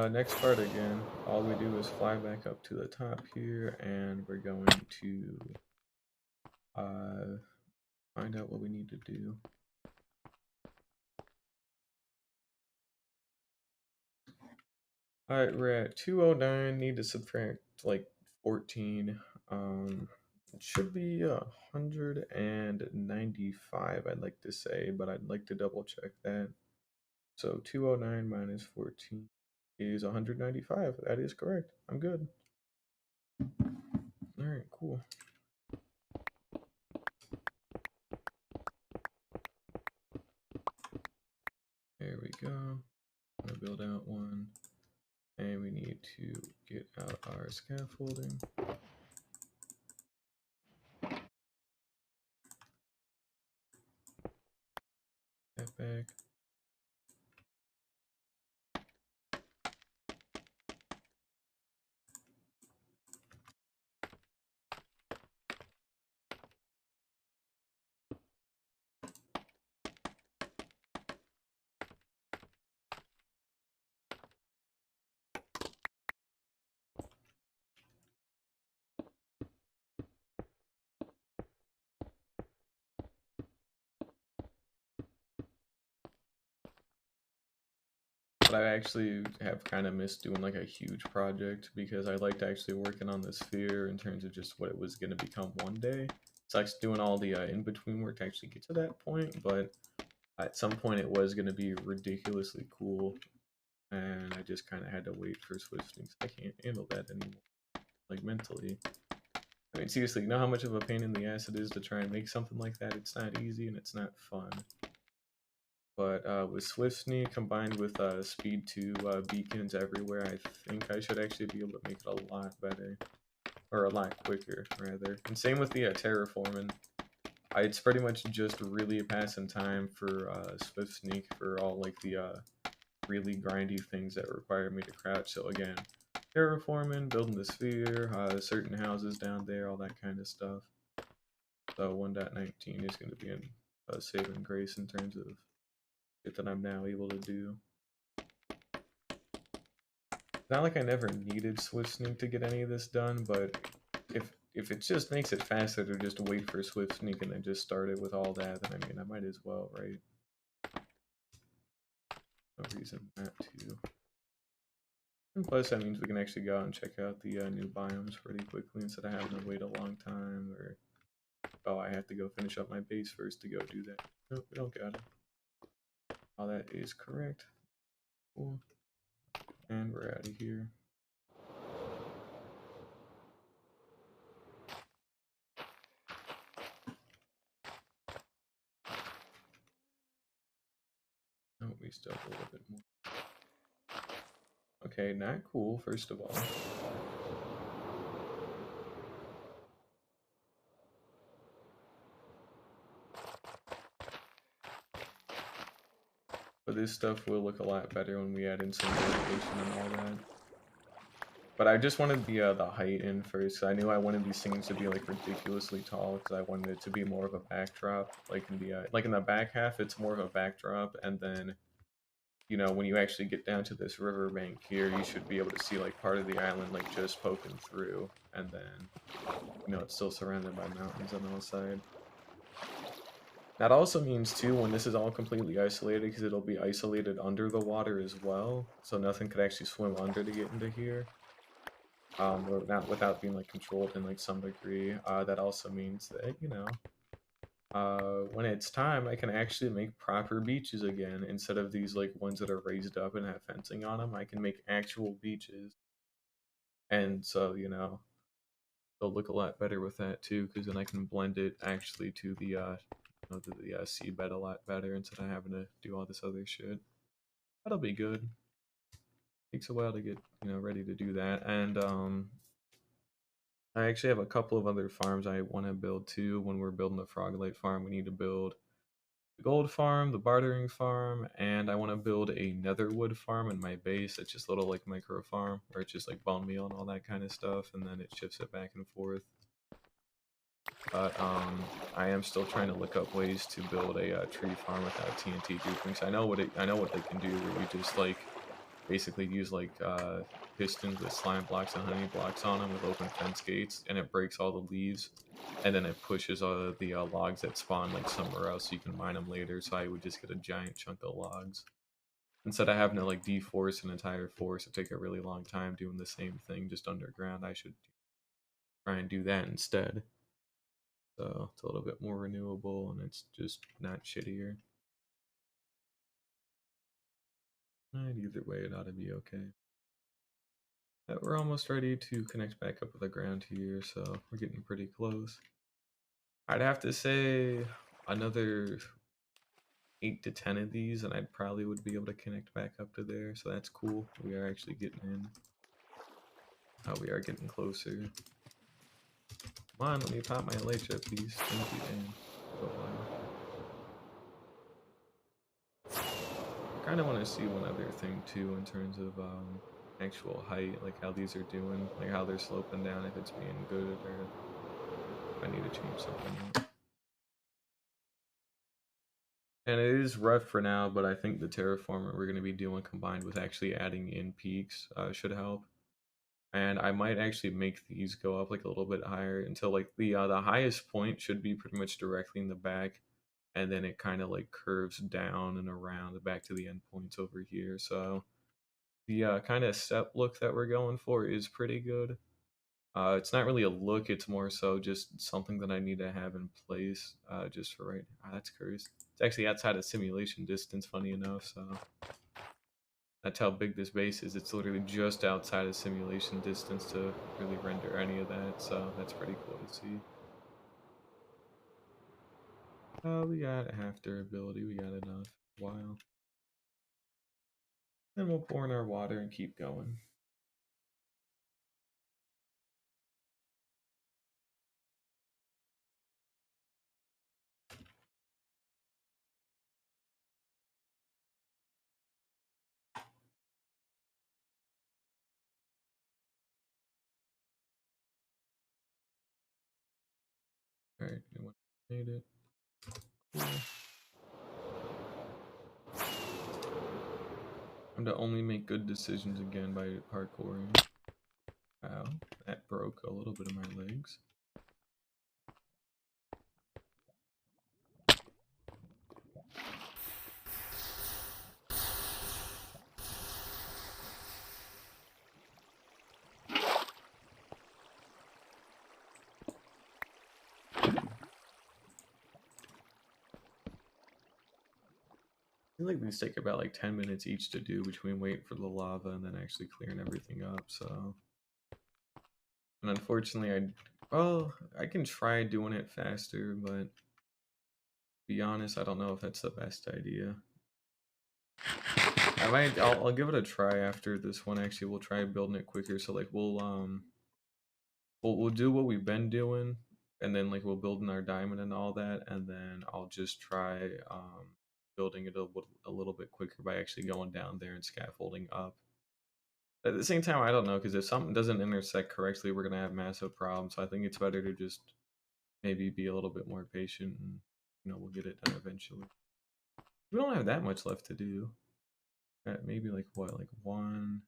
next part again. All we do is fly back up to the top here, and we're going to find out what we need to do. Alright, we're at 209. Need to subtract like 14. It should be 195, I'd like to say, but I'd like to double check that. So 209 minus 14 is 195. That is correct. I'm good. Alright, cool. There we go. I'm gonna build out one. And we need to get out our scaffolding. That back. But I actually have kind of missed doing like a huge project, because I liked actually working on the sphere in terms of just what it was going to become one day. It's like doing all the in-between work to actually get to that point, but at some point it was going to be ridiculously cool, and I just kind of had to wait for Swift because I can't handle that anymore, like mentally. I mean, seriously, you know how much of a pain in the ass it is to try and make something like that? It's not easy and it's not fun. But with Swift Sneak combined with Speed 2 beacons everywhere, I think I should actually be able to make it a lot better. Or a lot quicker, rather. And same with the terraforming. It's pretty much just really a passing time for Swift Sneak for all like the really grindy things that require me to crouch. So again, terraforming, building the sphere, certain houses down there, all that kind of stuff. So 1.19 is going to be a saving grace in terms of it that I'm now able to do. Not like I never needed Swift Sneak to get any of this done, but if it just makes it faster to just wait for Swift Sneak and then just start it with all that, then I mean, I might as well, right? No reason not to. And plus, that means we can actually go out and check out the new biomes pretty quickly instead of having to wait a long time, or, oh, I have to go finish up my base first to go do that. Nope, we don't got it. All that is correct. Cool. And we're out of here. Oh, we still have a little bit more. Okay, not cool, first of all. But this stuff will look a lot better when we add in some vegetation and all that. But I just wanted the height in first. I knew I wanted these things to be like ridiculously tall because I wanted it to be more of a backdrop. Like in the back half, it's more of a backdrop, and then you know, when you actually get down to this riverbank here, you should be able to see like part of the island like just poking through, and then you know it's still surrounded by mountains on the other side. That also means too when this is all completely isolated, because it'll be isolated under the water as well, so nothing could actually swim under to get into here. Or not without being like controlled in like some degree. That also means that you know when it's time, I can actually make proper beaches again instead of these like ones that are raised up and have fencing on them. I can make actual beaches, and so you know they'll look a lot better with that too, because then I can blend it actually to the seabed a lot better instead of having to do all this other shit. That'll be good. Takes a while to get ready to do that, and I actually have a couple of other farms I want to build too. When we're building the Froglight farm, we need to build the gold farm, the bartering farm, and I want to build a netherwood farm in my base. It's just a little like micro farm where it's just like bone meal and all that kind of stuff, and then it shifts it back and forth. But I am still trying to look up ways to build a tree farm without TNT duping. I know what they can do. Where you just like basically use like pistons with slime blocks and honey blocks on them with open fence gates, and it breaks all the leaves, and then it pushes all the logs that spawn like somewhere else, so you can mine them later. So I would just get a giant chunk of logs instead of having to like deforest an entire forest. It take a really long time doing the same thing just underground. I should try and do that instead. So it's a little bit more renewable and it's just not shittier. And either way, it ought to be okay. We're almost ready to connect back up with the ground here, so we're getting pretty close. I'd have to say another 8 to 10 of these, and I probably would be able to connect back up to there, so that's cool. We are actually getting in. We are getting closer. Come on, let me pop my elytra, please. Thank you, Dan. I kind of want to see one other thing too in terms of actual height, like how these are doing, like how they're sloping down, if it's being good or if I need to change something up. And it is rough for now, but I think the terraforming we're going to be doing combined with actually adding in peaks should help. And I might actually make these go up like a little bit higher until like the highest point should be pretty much directly in the back, and then it kind of like curves down and around back to the end points over here. So the kind of step look that we're going for is pretty good. It's not really a look; it's more so just something that I need to have in place. Just for right. That's cursed. It's actually outside of simulation distance. Funny enough, so that's how big this base is. It's literally just outside of simulation distance to really render any of that. So that's pretty cool to see. We got half durability. We got enough. While. Then we'll pour in our water and keep going. Alright, anyone made it? Cool. I'm to only make good decisions again by parkouring. Wow, that broke a little bit of my legs. I feel like these take about like 10 minutes each to do between waiting for the lava and then actually clearing everything up, so. And unfortunately, I can try doing it faster, but to be honest, I don't know if that's the best idea. I'll give it a try after this one. Actually, we'll try building it quicker. So like we'll do what we've been doing, and then like we'll build in our diamond and all that, and then I'll just try building it a little bit quicker by actually going down there and scaffolding up. At the same time, I don't know, because if something doesn't intersect correctly, we're gonna have massive problems. So I think it's better to just maybe be a little bit more patient, and we'll get it done eventually. We don't have that much left to do. maybe like what, like 1.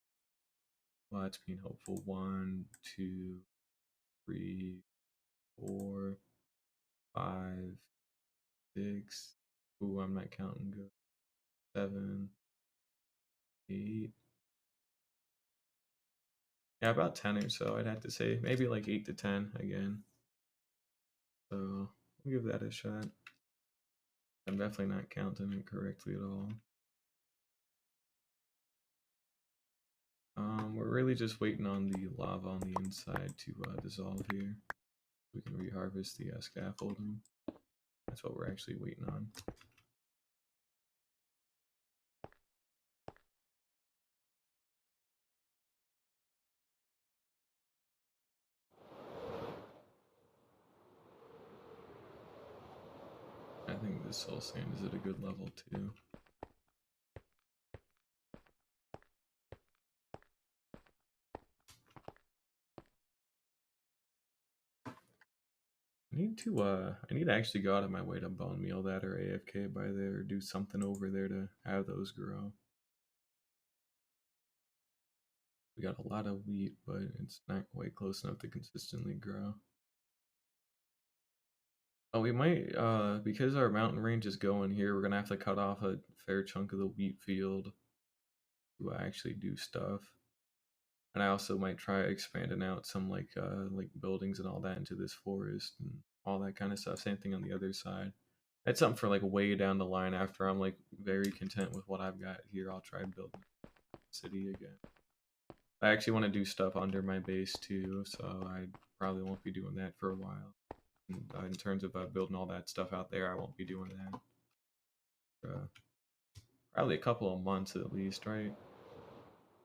Well, that's being hopeful. 1, 2, 3, 4, 5, 6. Ooh, I'm not counting good. 7, 8. Yeah, about 10 or so, I'd have to say. Maybe like 8 to 10 again. So we'll give that a shot. I'm definitely not counting it correctly at all. We're really just waiting on the lava on the inside to dissolve here. We can reharvest the scaffolding. That's what we're actually waiting on. I think this soul sand is at a good level too. I need to actually go out of my way to bone meal that or AFK by there or do something over there to have those grow. We got a lot of wheat, but it's not quite close enough to consistently grow. Oh, we might, because our mountain range is going here, we're gonna have to cut off a fair chunk of the wheat field to actually do stuff. And I also might try expanding out some like buildings and all that into this forest and all that kind of stuff. Same thing on the other side. That's something for like way down the line after I'm like very content with what I've got here. I'll try and build a city again. I actually want to do stuff under my base too, so I probably won't be doing that for a while. And, in terms of building all that stuff out there, I won't be doing that. Probably a couple of months at least, right?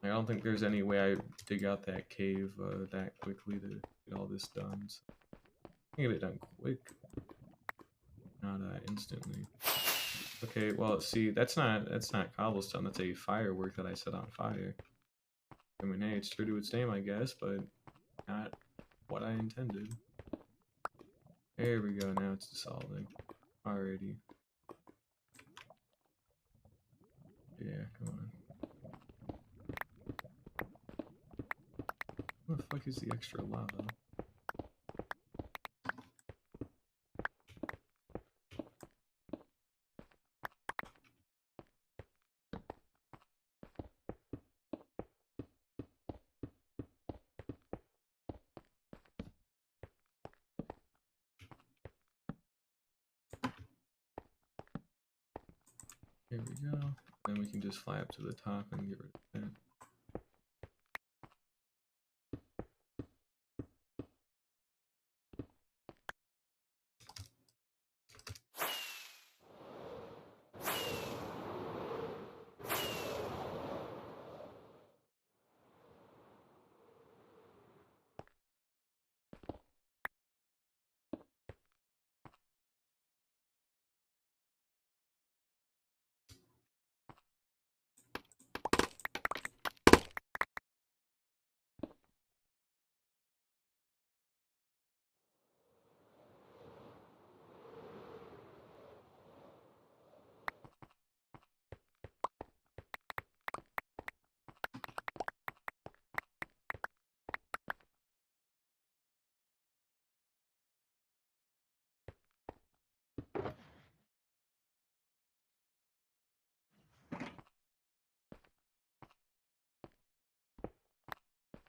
I don't think there's any way I dig out that cave that quickly to get all this done. So I can get it done quick, not instantly. Okay, well, see, that's not cobblestone. That's a firework that I set on fire. I mean, hey, it's true to its name, I guess, but not what I intended. There we go. Now it's dissolving. Alrighty. Yeah, come on. What the fuck is the extra lava? Here we go. Then we can just fly up to the top and get rid of that.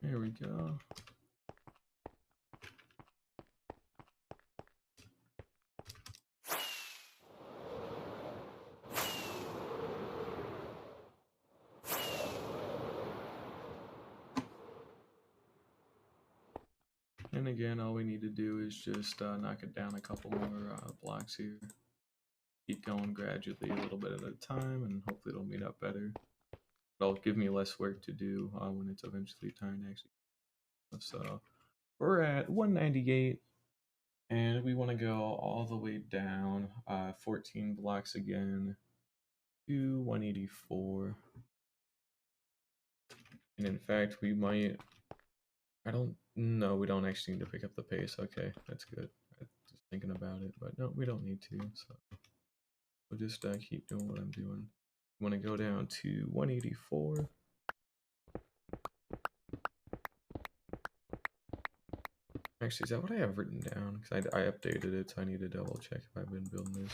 There we go. And again, all we need to do is just knock it down a couple more blocks here. Keep going gradually, a little bit at a time, and hopefully it'll meet up better. It'll give me less work to do when it's eventually time to actually. So we're at 198, and we want to go all the way down 14 blocks again to 184. And in fact, we might. I don't. No, we don't actually need to pick up the pace. Okay, that's good. Just thinking about it, but no, we don't need to. So we'll just keep doing what I'm doing. want to go down to 184. Actually, is that what I have written down? Because I updated it, so I need to double check if I've been building this.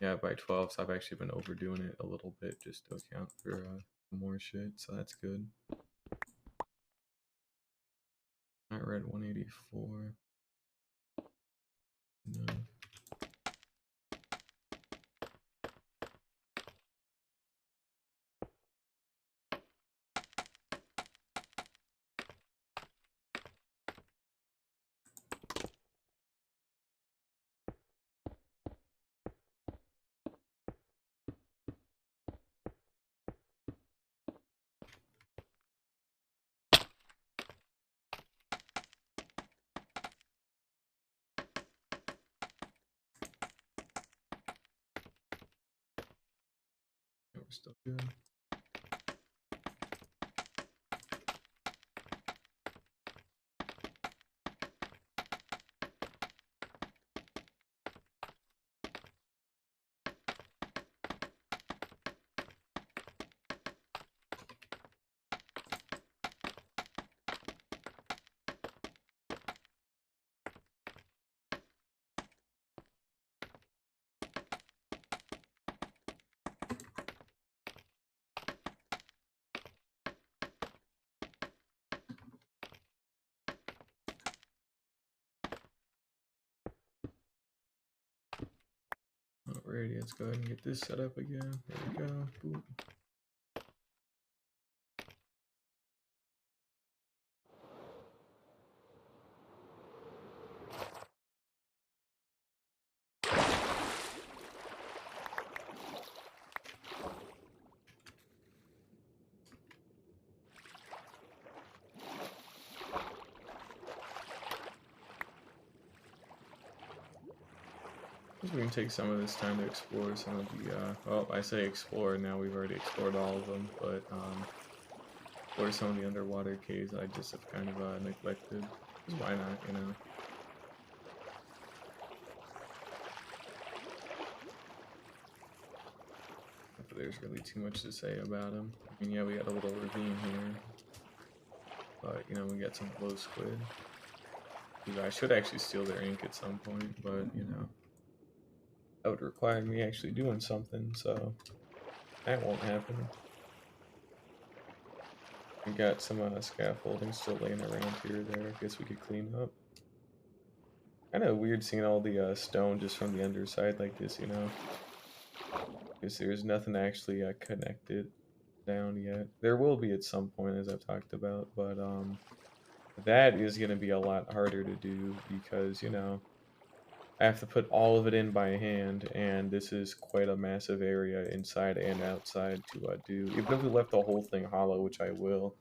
Yeah, by 12, so I've actually been overdoing it a little bit just to account for more shit, so that's good. I read 184. No. We're still good. Alrighty, let's go ahead and get this set up again. There we go. Boop. We can take some of this time to explore some of the, well, I say explore, now we've already explored all of them, but, explore some of the underwater caves I just have kind of, neglected. Just why not, you know? If there's really too much to say about them. I mean, yeah, we got a little ravine here, but, you know, we got some glow squid. I should actually steal their ink at some point, but, you know, that would require me actually doing something, so that won't happen. We got some scaffolding still laying around here or there. I guess we could clean up. Kind of weird seeing all the stone just from the underside like this, you know? Because there's nothing actually connected down yet. There will be at some point, as I've talked about, but that is going to be a lot harder to do because, you know, I have to put all of it in by hand, and this is quite a massive area inside and outside to do. Even if we left the whole thing hollow, which I will,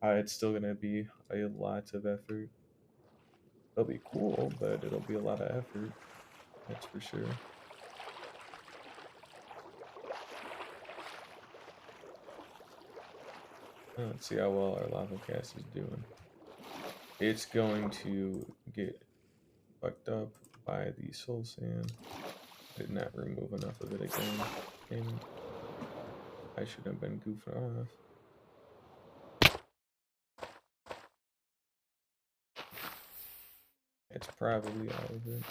it's still going to be a lot of effort. It'll be cool, but it'll be a lot of effort. That's for sure. Let's see how well our lava cast is doing. It's going to get fucked up by the soul sand. Did not remove enough of it again. And I should have been goofing off. It's probably all of it.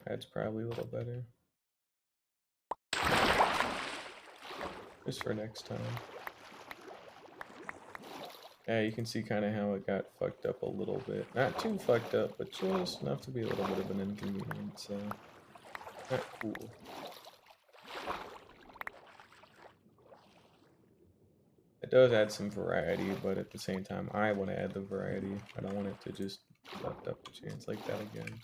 That's probably a little better. Just for next time. Yeah, you can see kind of how it got fucked up a little bit. Not too fucked up, but just enough to be a little bit of an inconvenience, so not cool. It does add some variety, but at the same time, I want to add the variety. I don't want it to just left up to chance like that again.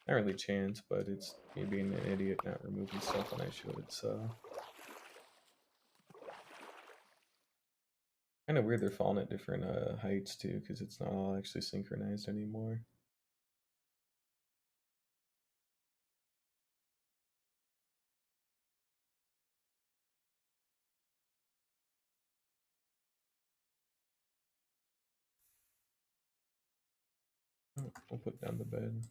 Not really chance, but it's me being an idiot not removing stuff when I should, so. Kind of weird they're falling at different heights too, because it's not all actually synchronized anymore. We'll put down the bed.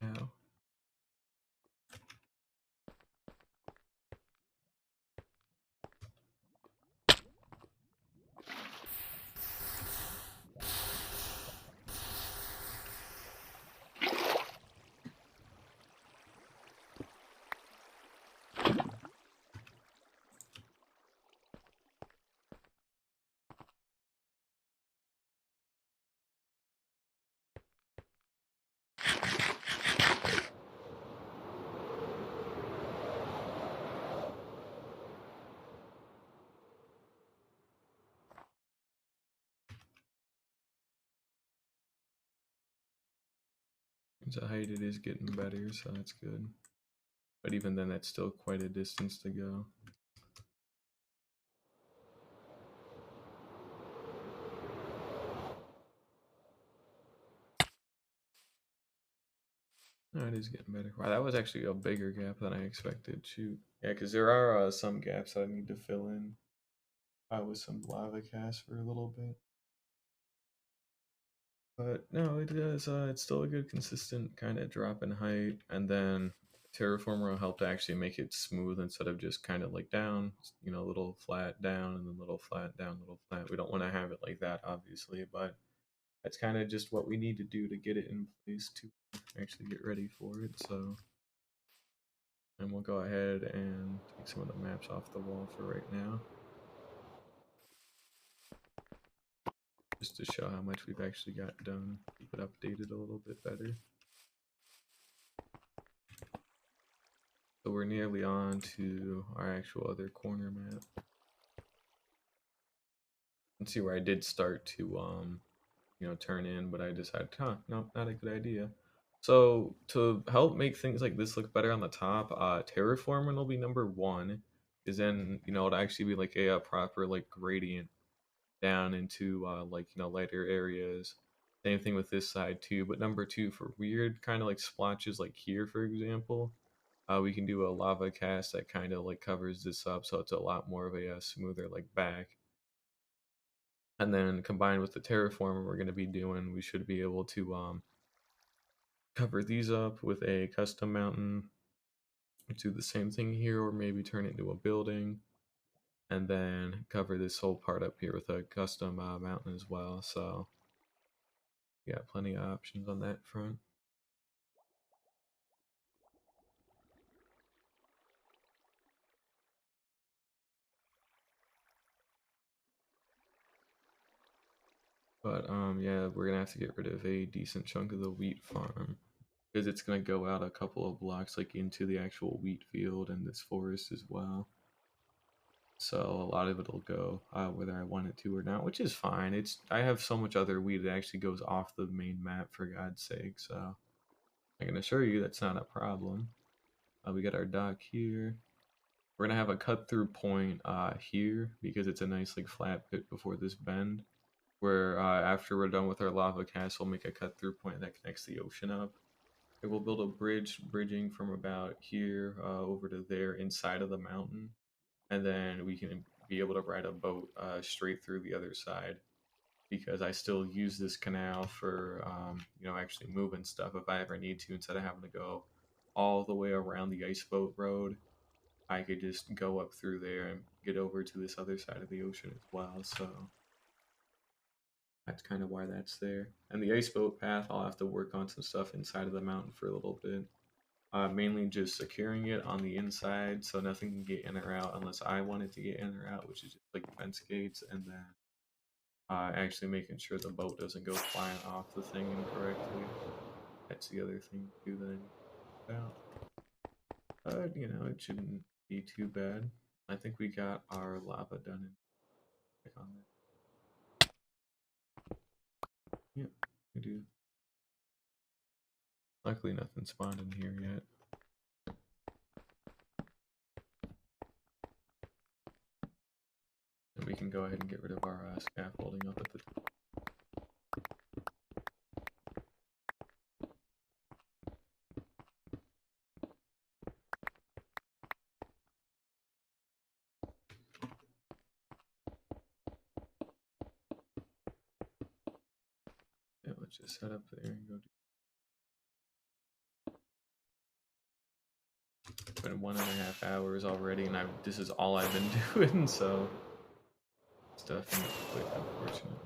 Now. The height it is getting better, so that's good. But even then, that's still quite a distance to go. No, it is getting better. Wow, that was actually a bigger gap than I expected. Shoot. Yeah, because there are some gaps that I need to fill in with some lava cast for a little bit. But no, it is. It's still a good, consistent kind of drop in height, and then Terraformer will help to actually make it smooth instead of just kind of like down, you know, little flat down and then little flat down, little flat. We don't want to have it like that, obviously, but that's kind of just what we need to do to get it in place to actually get ready for it. So, and we'll go ahead and take some of the maps off the wall for right now, just to show how much we've actually got done. Keep it updated a little bit better. So we're nearly on to our actual other corner map. Let's see where I did start to you know, turn in, but I decided, no, not a good idea. So to help make things like this look better on the top, terraforming will be number 1, because then, you know, it'll actually be like a proper like gradient down into like, you know, lighter areas. Same thing with this side too, but number 2 for weird kind of like splotches like here, for example. We can do a lava cast that kind of like covers this up, so it's a lot more of a smoother like back. And then combined with the terraform we're going to be doing, we should be able to cover these up with a custom mountain. Do the same thing here, or maybe turn it into a building, and then cover this whole part up here with a custom mountain as well. So yeah, plenty of options on that front. But yeah, we're gonna have to get rid of a decent chunk of the wheat farm, because it's gonna go out a couple of blocks like into the actual wheat field and this forest as well. So a lot of it'll go whether I want it to or not, which is fine. I have so much other wheat that actually goes off the main map, for God's sake. So I can assure you that's not a problem. We got our dock here. We're gonna have a cut through point here, because it's a nice like flat pit before this bend. Where after we're done with our lava cast, we'll make a cut through point that connects the ocean up. And we'll build a bridging from about here over to there inside of the mountain, and then we can be able to ride a boat straight through the other side, because I still use this canal for you know, actually moving stuff if I ever need to, instead of having to go all the way around the ice boat road. I could just go up through there and get over to this other side of the ocean as well. So that's kind of why that's there. And the ice boat path, I'll have to work on some stuff inside of the mountain for a little bit. Mainly just securing it on the inside so nothing can get in or out unless I want it to get in or out, which is just like fence gates, and then actually making sure the boat doesn't go flying off the thing incorrectly. That's the other thing too that I need to about. But you know, it shouldn't be too bad. I think we got our lava done in click on that. Yep, we do. Luckily nothing spawned in here yet. can go ahead and get rid of our scaffolding up at the top. Yeah, let's just set up there and go do. It's been 1.5 hours already, and this is all I've been doing, so it's definitely quick, unfortunately.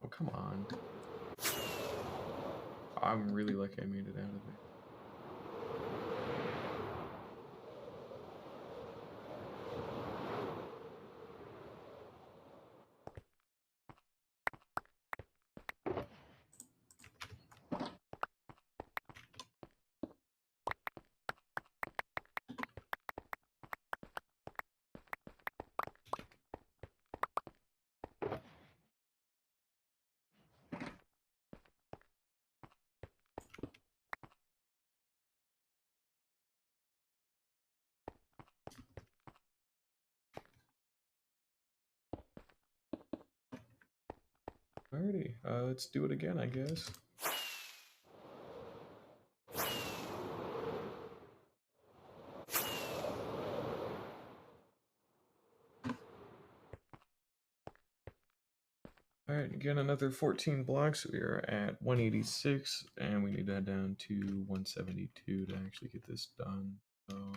Oh, come on. I'm really lucky I made it out of there. Alrighty, let's do it again, I guess. Alright, again, another 14 blocks. We are at 186, and we need to head down to 172 to actually get this done. So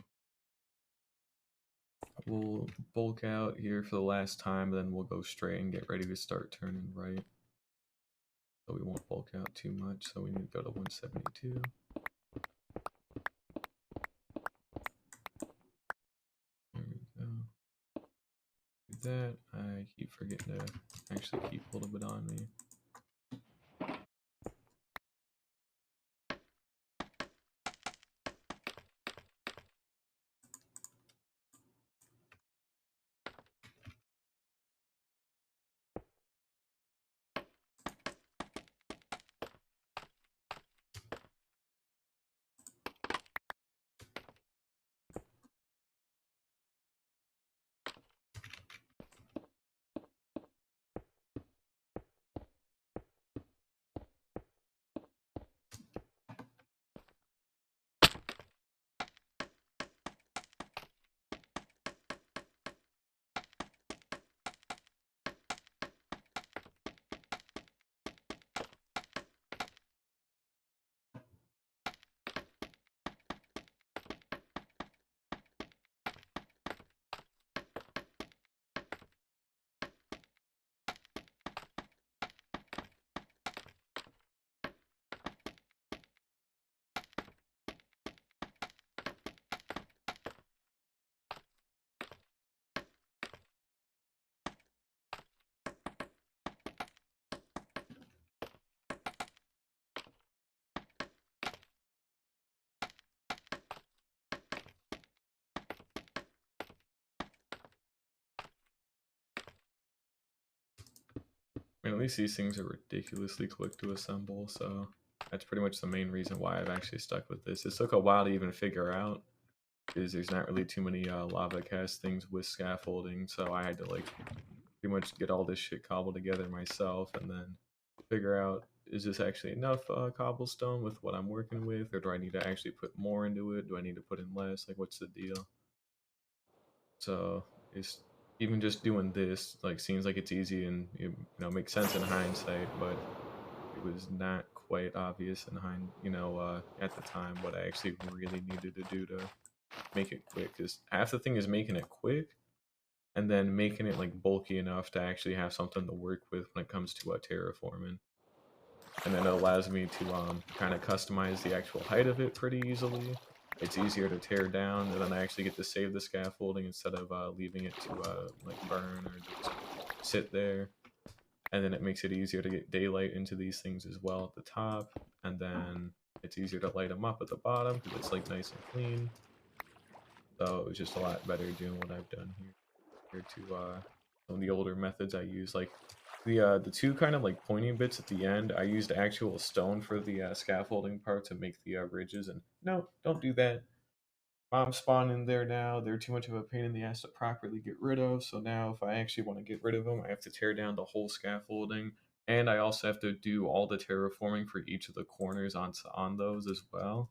we'll bulk out here for the last time, then we'll go straight and get ready to start turning right. So we won't bulk out too much, so we need to go to 172. There we go. Do that. I keep forgetting to actually keep a little bit on me. I mean, at least these things are ridiculously quick to assemble, so that's pretty much the main reason why I've actually stuck with this. It took a while to even figure out, because there's not really too many lava cast things with scaffolding, so I had to like pretty much get all this shit cobbled together myself and then figure out, is this actually enough cobblestone with what I'm working with, or do I need to actually put more into it? Do I need to put in less? Like, what's the deal? So it's even just doing this like seems like it's easy and makes sense in hindsight, but it was not quite obvious in at the time what I actually really needed to do to make it quick. Because half the thing is making it quick, and then making it like bulky enough to actually have something to work with when it comes to terraforming. And then it allows me to kind of customize the actual height of it pretty easily. It's easier to tear down, and then I actually get to save the scaffolding instead of leaving it to like burn or just sit there. And then it makes it easier to get daylight into these things as well at the top, and then it's easier to light them up at the bottom because it's like nice and clean. So it's just a lot better doing what I've done here compared to some of the older methods I use. Like The two kind of like pointing bits at the end, I used actual stone for the scaffolding part to make the ridges, and no, don't do that. Mom spawned in there now. They're too much of a pain in the ass to properly get rid of. So now, if I actually want to get rid of them, I have to tear down the whole scaffolding, and I also have to do all the terraforming for each of the corners on those as well.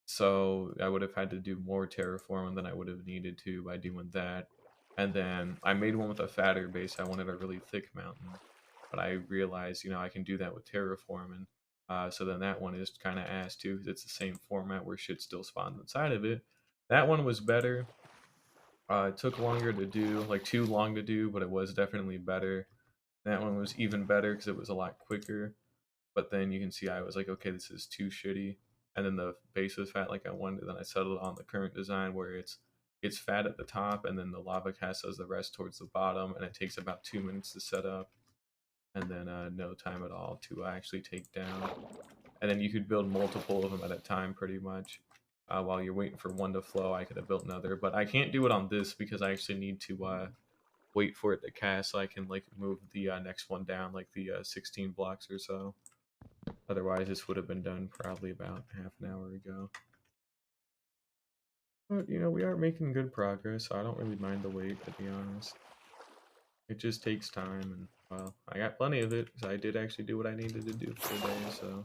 So I would have had to do more terraforming than I would have needed to by doing that. And then I made one with a fatter base. I wanted a really thick mountain, but I realized, I can do that with terraforming. So then that one is kind of ass too, because it's the same format where shit still spawns inside of it. That one was better. It took longer to do, like too long to do, but it was definitely better. That one was even better because it was a lot quicker. But then you can see I was like, okay, this is too shitty. And then the base was fat like I wanted. Then I settled on the current design where it's fat at the top, and then the lava cast does the rest towards the bottom, and it takes about 2 minutes to set up, and then no time at all to actually take down. And then you could build multiple of them at a time, pretty much. While you're waiting for one to flow, I could have built another, but I can't do it on this because I actually need to wait for it to cast so I can like move the next one down, like the 16 blocks or so. Otherwise, this would have been done probably about half an hour ago. But, we are making good progress, so I don't really mind the wait, to be honest. It just takes time, and, well, I got plenty of it, because I did actually do what I needed to do for the day, so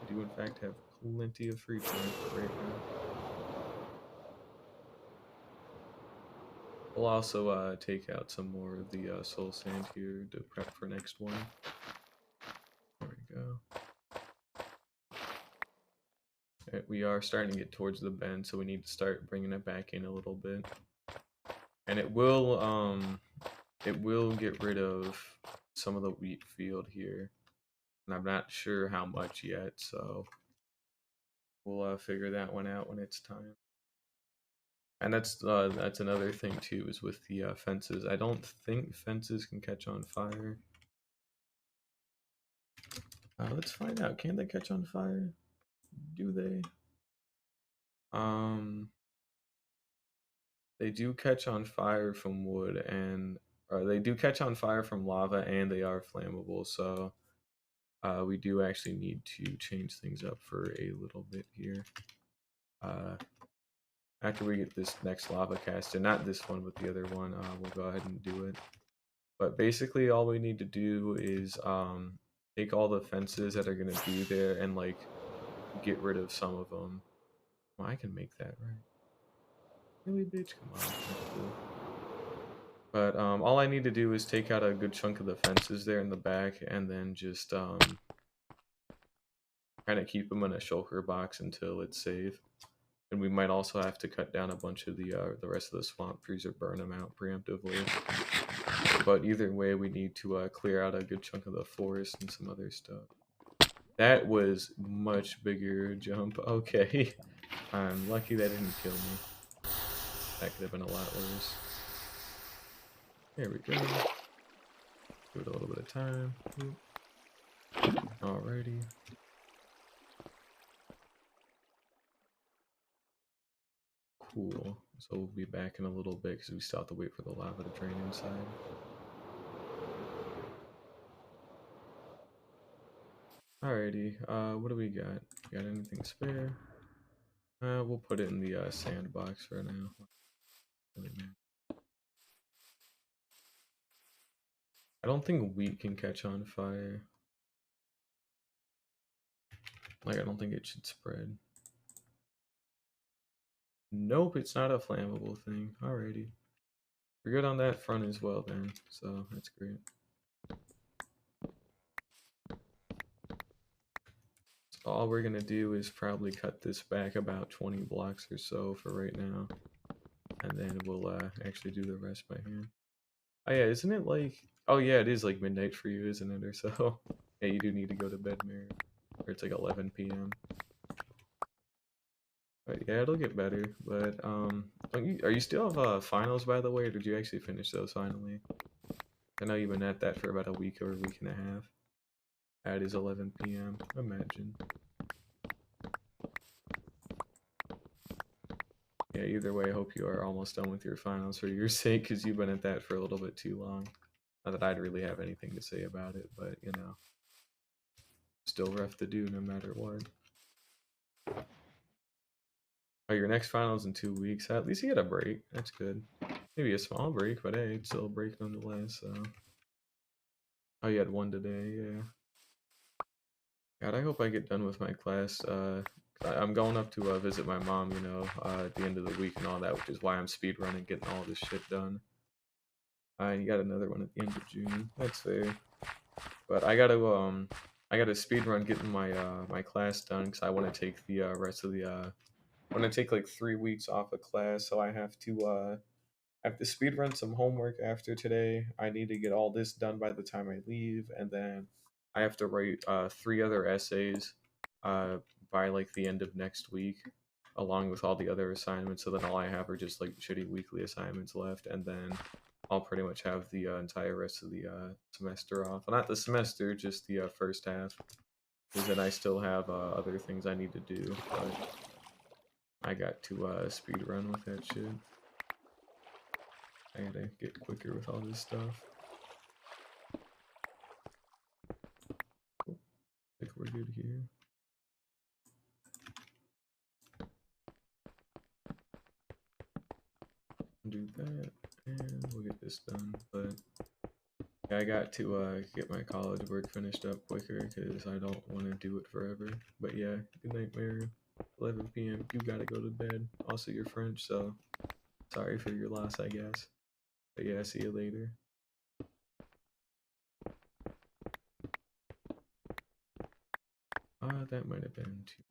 I do, in fact, have plenty of free time for right now. We'll also take out some more of the soul sand here to prep for next one. There we go. We are starting to get towards the bend, so we need to start bringing it back in a little bit. And it will get rid of some of the wheat field here, and I'm not sure how much yet, so we'll figure that one out when it's time. And that's another thing too, is with the fences. I don't think fences can catch on fire. Let's find out. Can they catch on fire? Do they? They do catch on fire from wood, and or they do catch on fire from lava, and they are flammable. So we do actually need to change things up for a little bit here. After we get this next lava caster, not this one, but the other one, we'll go ahead and do it. But basically, all we need to do is take all the fences that are going to be there and like get rid of some of them. Well, I can make that, right? Really, bitch? Come on. That's cool. But all I need to do is take out a good chunk of the fences there in the back, and then just kind of keep them in a shulker box until it's safe. And we might also have to cut down a bunch of the rest of the swamp trees or burn them out preemptively. But either way, we need to clear out a good chunk of the forest and some other stuff. That was much bigger jump. Okay, I'm lucky that didn't kill me. That could have been a lot worse. There we go. Give it a little bit of time. Alrighty. Cool. So we'll be back in a little bit because we still have to wait for the lava to drain inside. Alrighty, what do we got? Got anything spare? We'll put it in the sandbox for now. Really, man. I don't think wheat can catch on fire. Like, I don't think it should spread. Nope, it's not a flammable thing. Alrighty. We're good on that front as well then, so that's great. So all we're gonna do is probably cut this back about 20 blocks or so for right now. And then we'll actually do the rest by hand. Oh yeah, isn't it like... Oh yeah, it is like midnight for you, isn't it, or so? Yeah, you do need to go to bed, Mary. Or it's like 11 p.m. But yeah, it'll get better. But are you still have finals, by the way, or did you actually finish those finally? I know you've been at that for about a week or a week and a half. It is 11 p.m. Imagine. Yeah, either way, I hope you are almost done with your finals for your sake, because you've been at that for a little bit too long. Not that I'd really have anything to say about it, but you know, still rough to do no matter what. Oh, your next finals in 2 weeks. At least you get a break. That's good. Maybe a small break, but hey, it's still a break nonetheless. So. Oh, you had one today, yeah. God, I hope I get done with my class. I'm going up to visit my mom, you know, at the end of the week and all that, which is why I'm speed running, getting all this shit done. You got another one at the end of June. That's fair. But I gotta speed run getting my class done because I want to take the rest of the I want to take like 3 weeks off of class, so I have to speed run some homework after today. I need to get all this done by the time I leave, and then I have to write 3 other essays uh, by like the end of next week, along with all the other assignments. So then all I have are just like shitty weekly assignments left, and then I'll pretty much have the entire rest of the semester off. Well, not the semester, just the first half, because then I still have other things I need to do. But I got to speed run with that shit. I gotta get quicker with all this stuff. I think we're good here. Do that, and we'll get this done. But yeah, I got to get my college work finished up quicker because I don't want to do it forever. But yeah, good night, Mario. 11 p.m. You gotta go to bed. Also, you're French, so sorry for your loss, I guess. But yeah, see you later. That might have been too.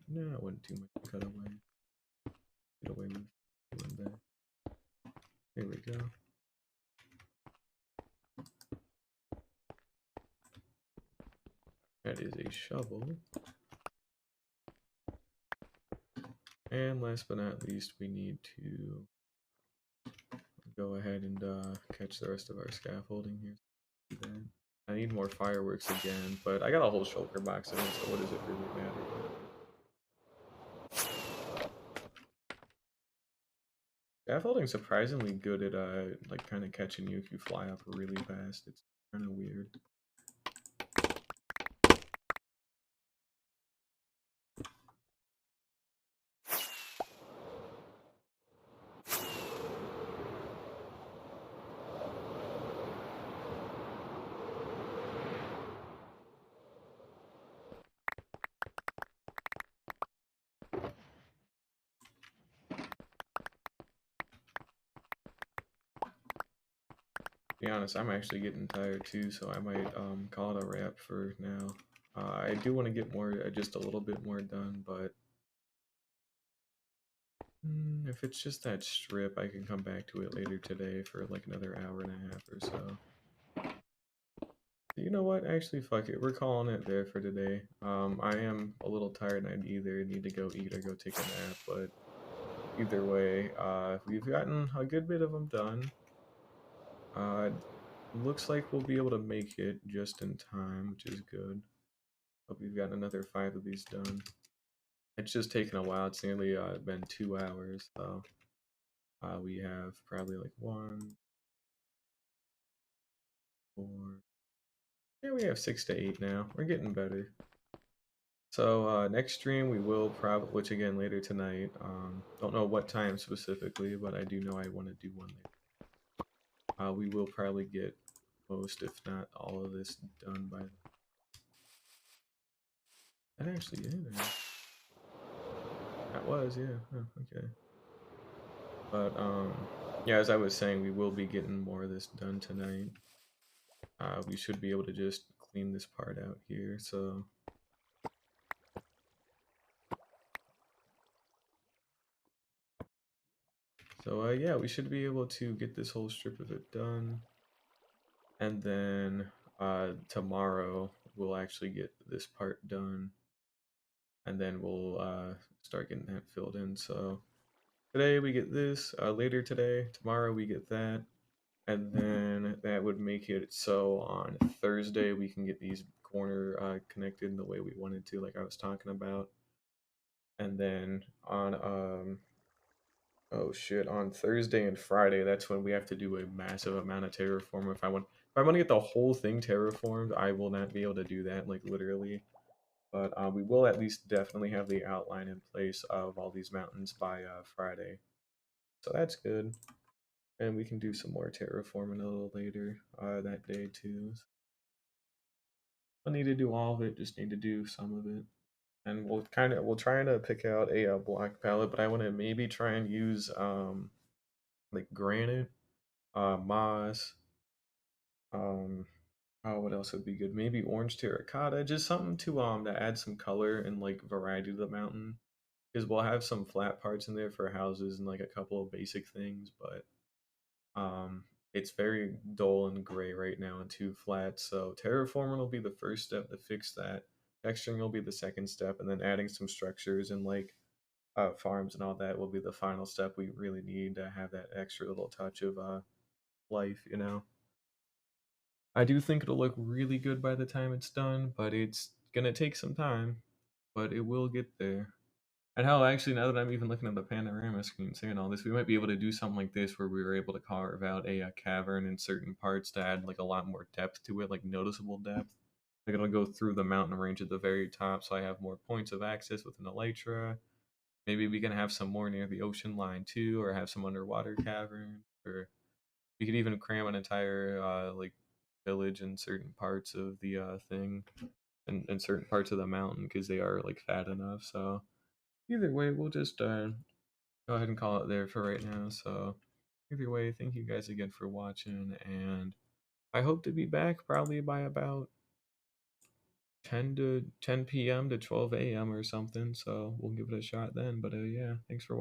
No, it wasn't too much cut away. Get away with doing that. Here we go. That is a shovel. And last but not least, we need to go ahead and catch the rest of our scaffolding here. I need more fireworks again, but I got a whole shulker box in it, so what does it really matter? Scaffolding's surprisingly good at like kind of catching you if you fly up really fast. It's kind of weird. To be honest, I'm actually getting tired too, so I might call it a wrap for now. I do want to get more, just a little bit more done, but if it's just that strip, I can come back to it later today for like another hour and a half or so. You know what? Actually, fuck it. We're calling it there for today. I am a little tired and I either need to go eat or go take a nap, but either way, we've gotten a good bit of them done. Looks like we'll be able to make it just in time, which is good. Hope we've got another 5 of these done. It's just taken a while. It's nearly been 2 hours, so we have probably like 1, 4. Yeah, we have 6 to 8 now. We're getting better. So next stream we will probably, which again later tonight. Don't know what time specifically, but I do know I want to do one later. We will probably get most, if not all of this done by. That actually is. That was, yeah. Huh, okay. But yeah, as I was saying, we will be getting more of this done tonight. We should be able to just clean this part out here. So. So yeah, we should be able to get this whole strip of it done. And then tomorrow we'll actually get this part done. And then we'll start getting that filled in. So today we get this, later today, tomorrow we get that. And then that would make it so on Thursday we can get these corner connected in the way we wanted to, like I was talking about. And then on oh shit, on Thursday and Friday, that's when we have to do a massive amount of terraform if I want. if I want to get the whole thing terraformed, I will not be able to do that, like literally. But we will at least definitely have the outline in place of all these mountains by Friday. So that's good. And we can do some more terraforming a little later that day too. Don't need to do all of it, just need to do some of it. And we'll try to pick out a block palette, but I want to maybe try and use like granite, moss, um, oh, what else would be good? Maybe orange terracotta, just something to add some color and like variety to the mountain. Because we'll have some flat parts in there for houses and like a couple of basic things, but it's very dull and gray right now and too flat. So terraforming will be the first step to fix that. Texturing will be the second step, and then adding some structures and like farms and all that will be the final step. We really need to have that extra little touch of life, you know. I do think it'll look really good by the time it's done, but it's gonna take some time, but it will get there. And hell, actually, now that I'm even looking at the panorama screen saying all this, we might be able to do something like this where we were able to carve out a cavern in certain parts to add like a lot more depth to it, like noticeable depth. Like it'll go through the mountain range at the very top, so I have more points of access with an elytra. Maybe we can have some more near the ocean line too, or have some underwater cavern, or we could even cram an entire like village in certain parts of the thing, and certain parts of the mountain because they are like fat enough. So either way, we'll just go ahead and call it there for right now. So either way, thank you guys again for watching, and I hope to be back probably by about 10 p.m. to 12 a.m. or something. So we'll give it a shot then. But yeah, thanks for watching.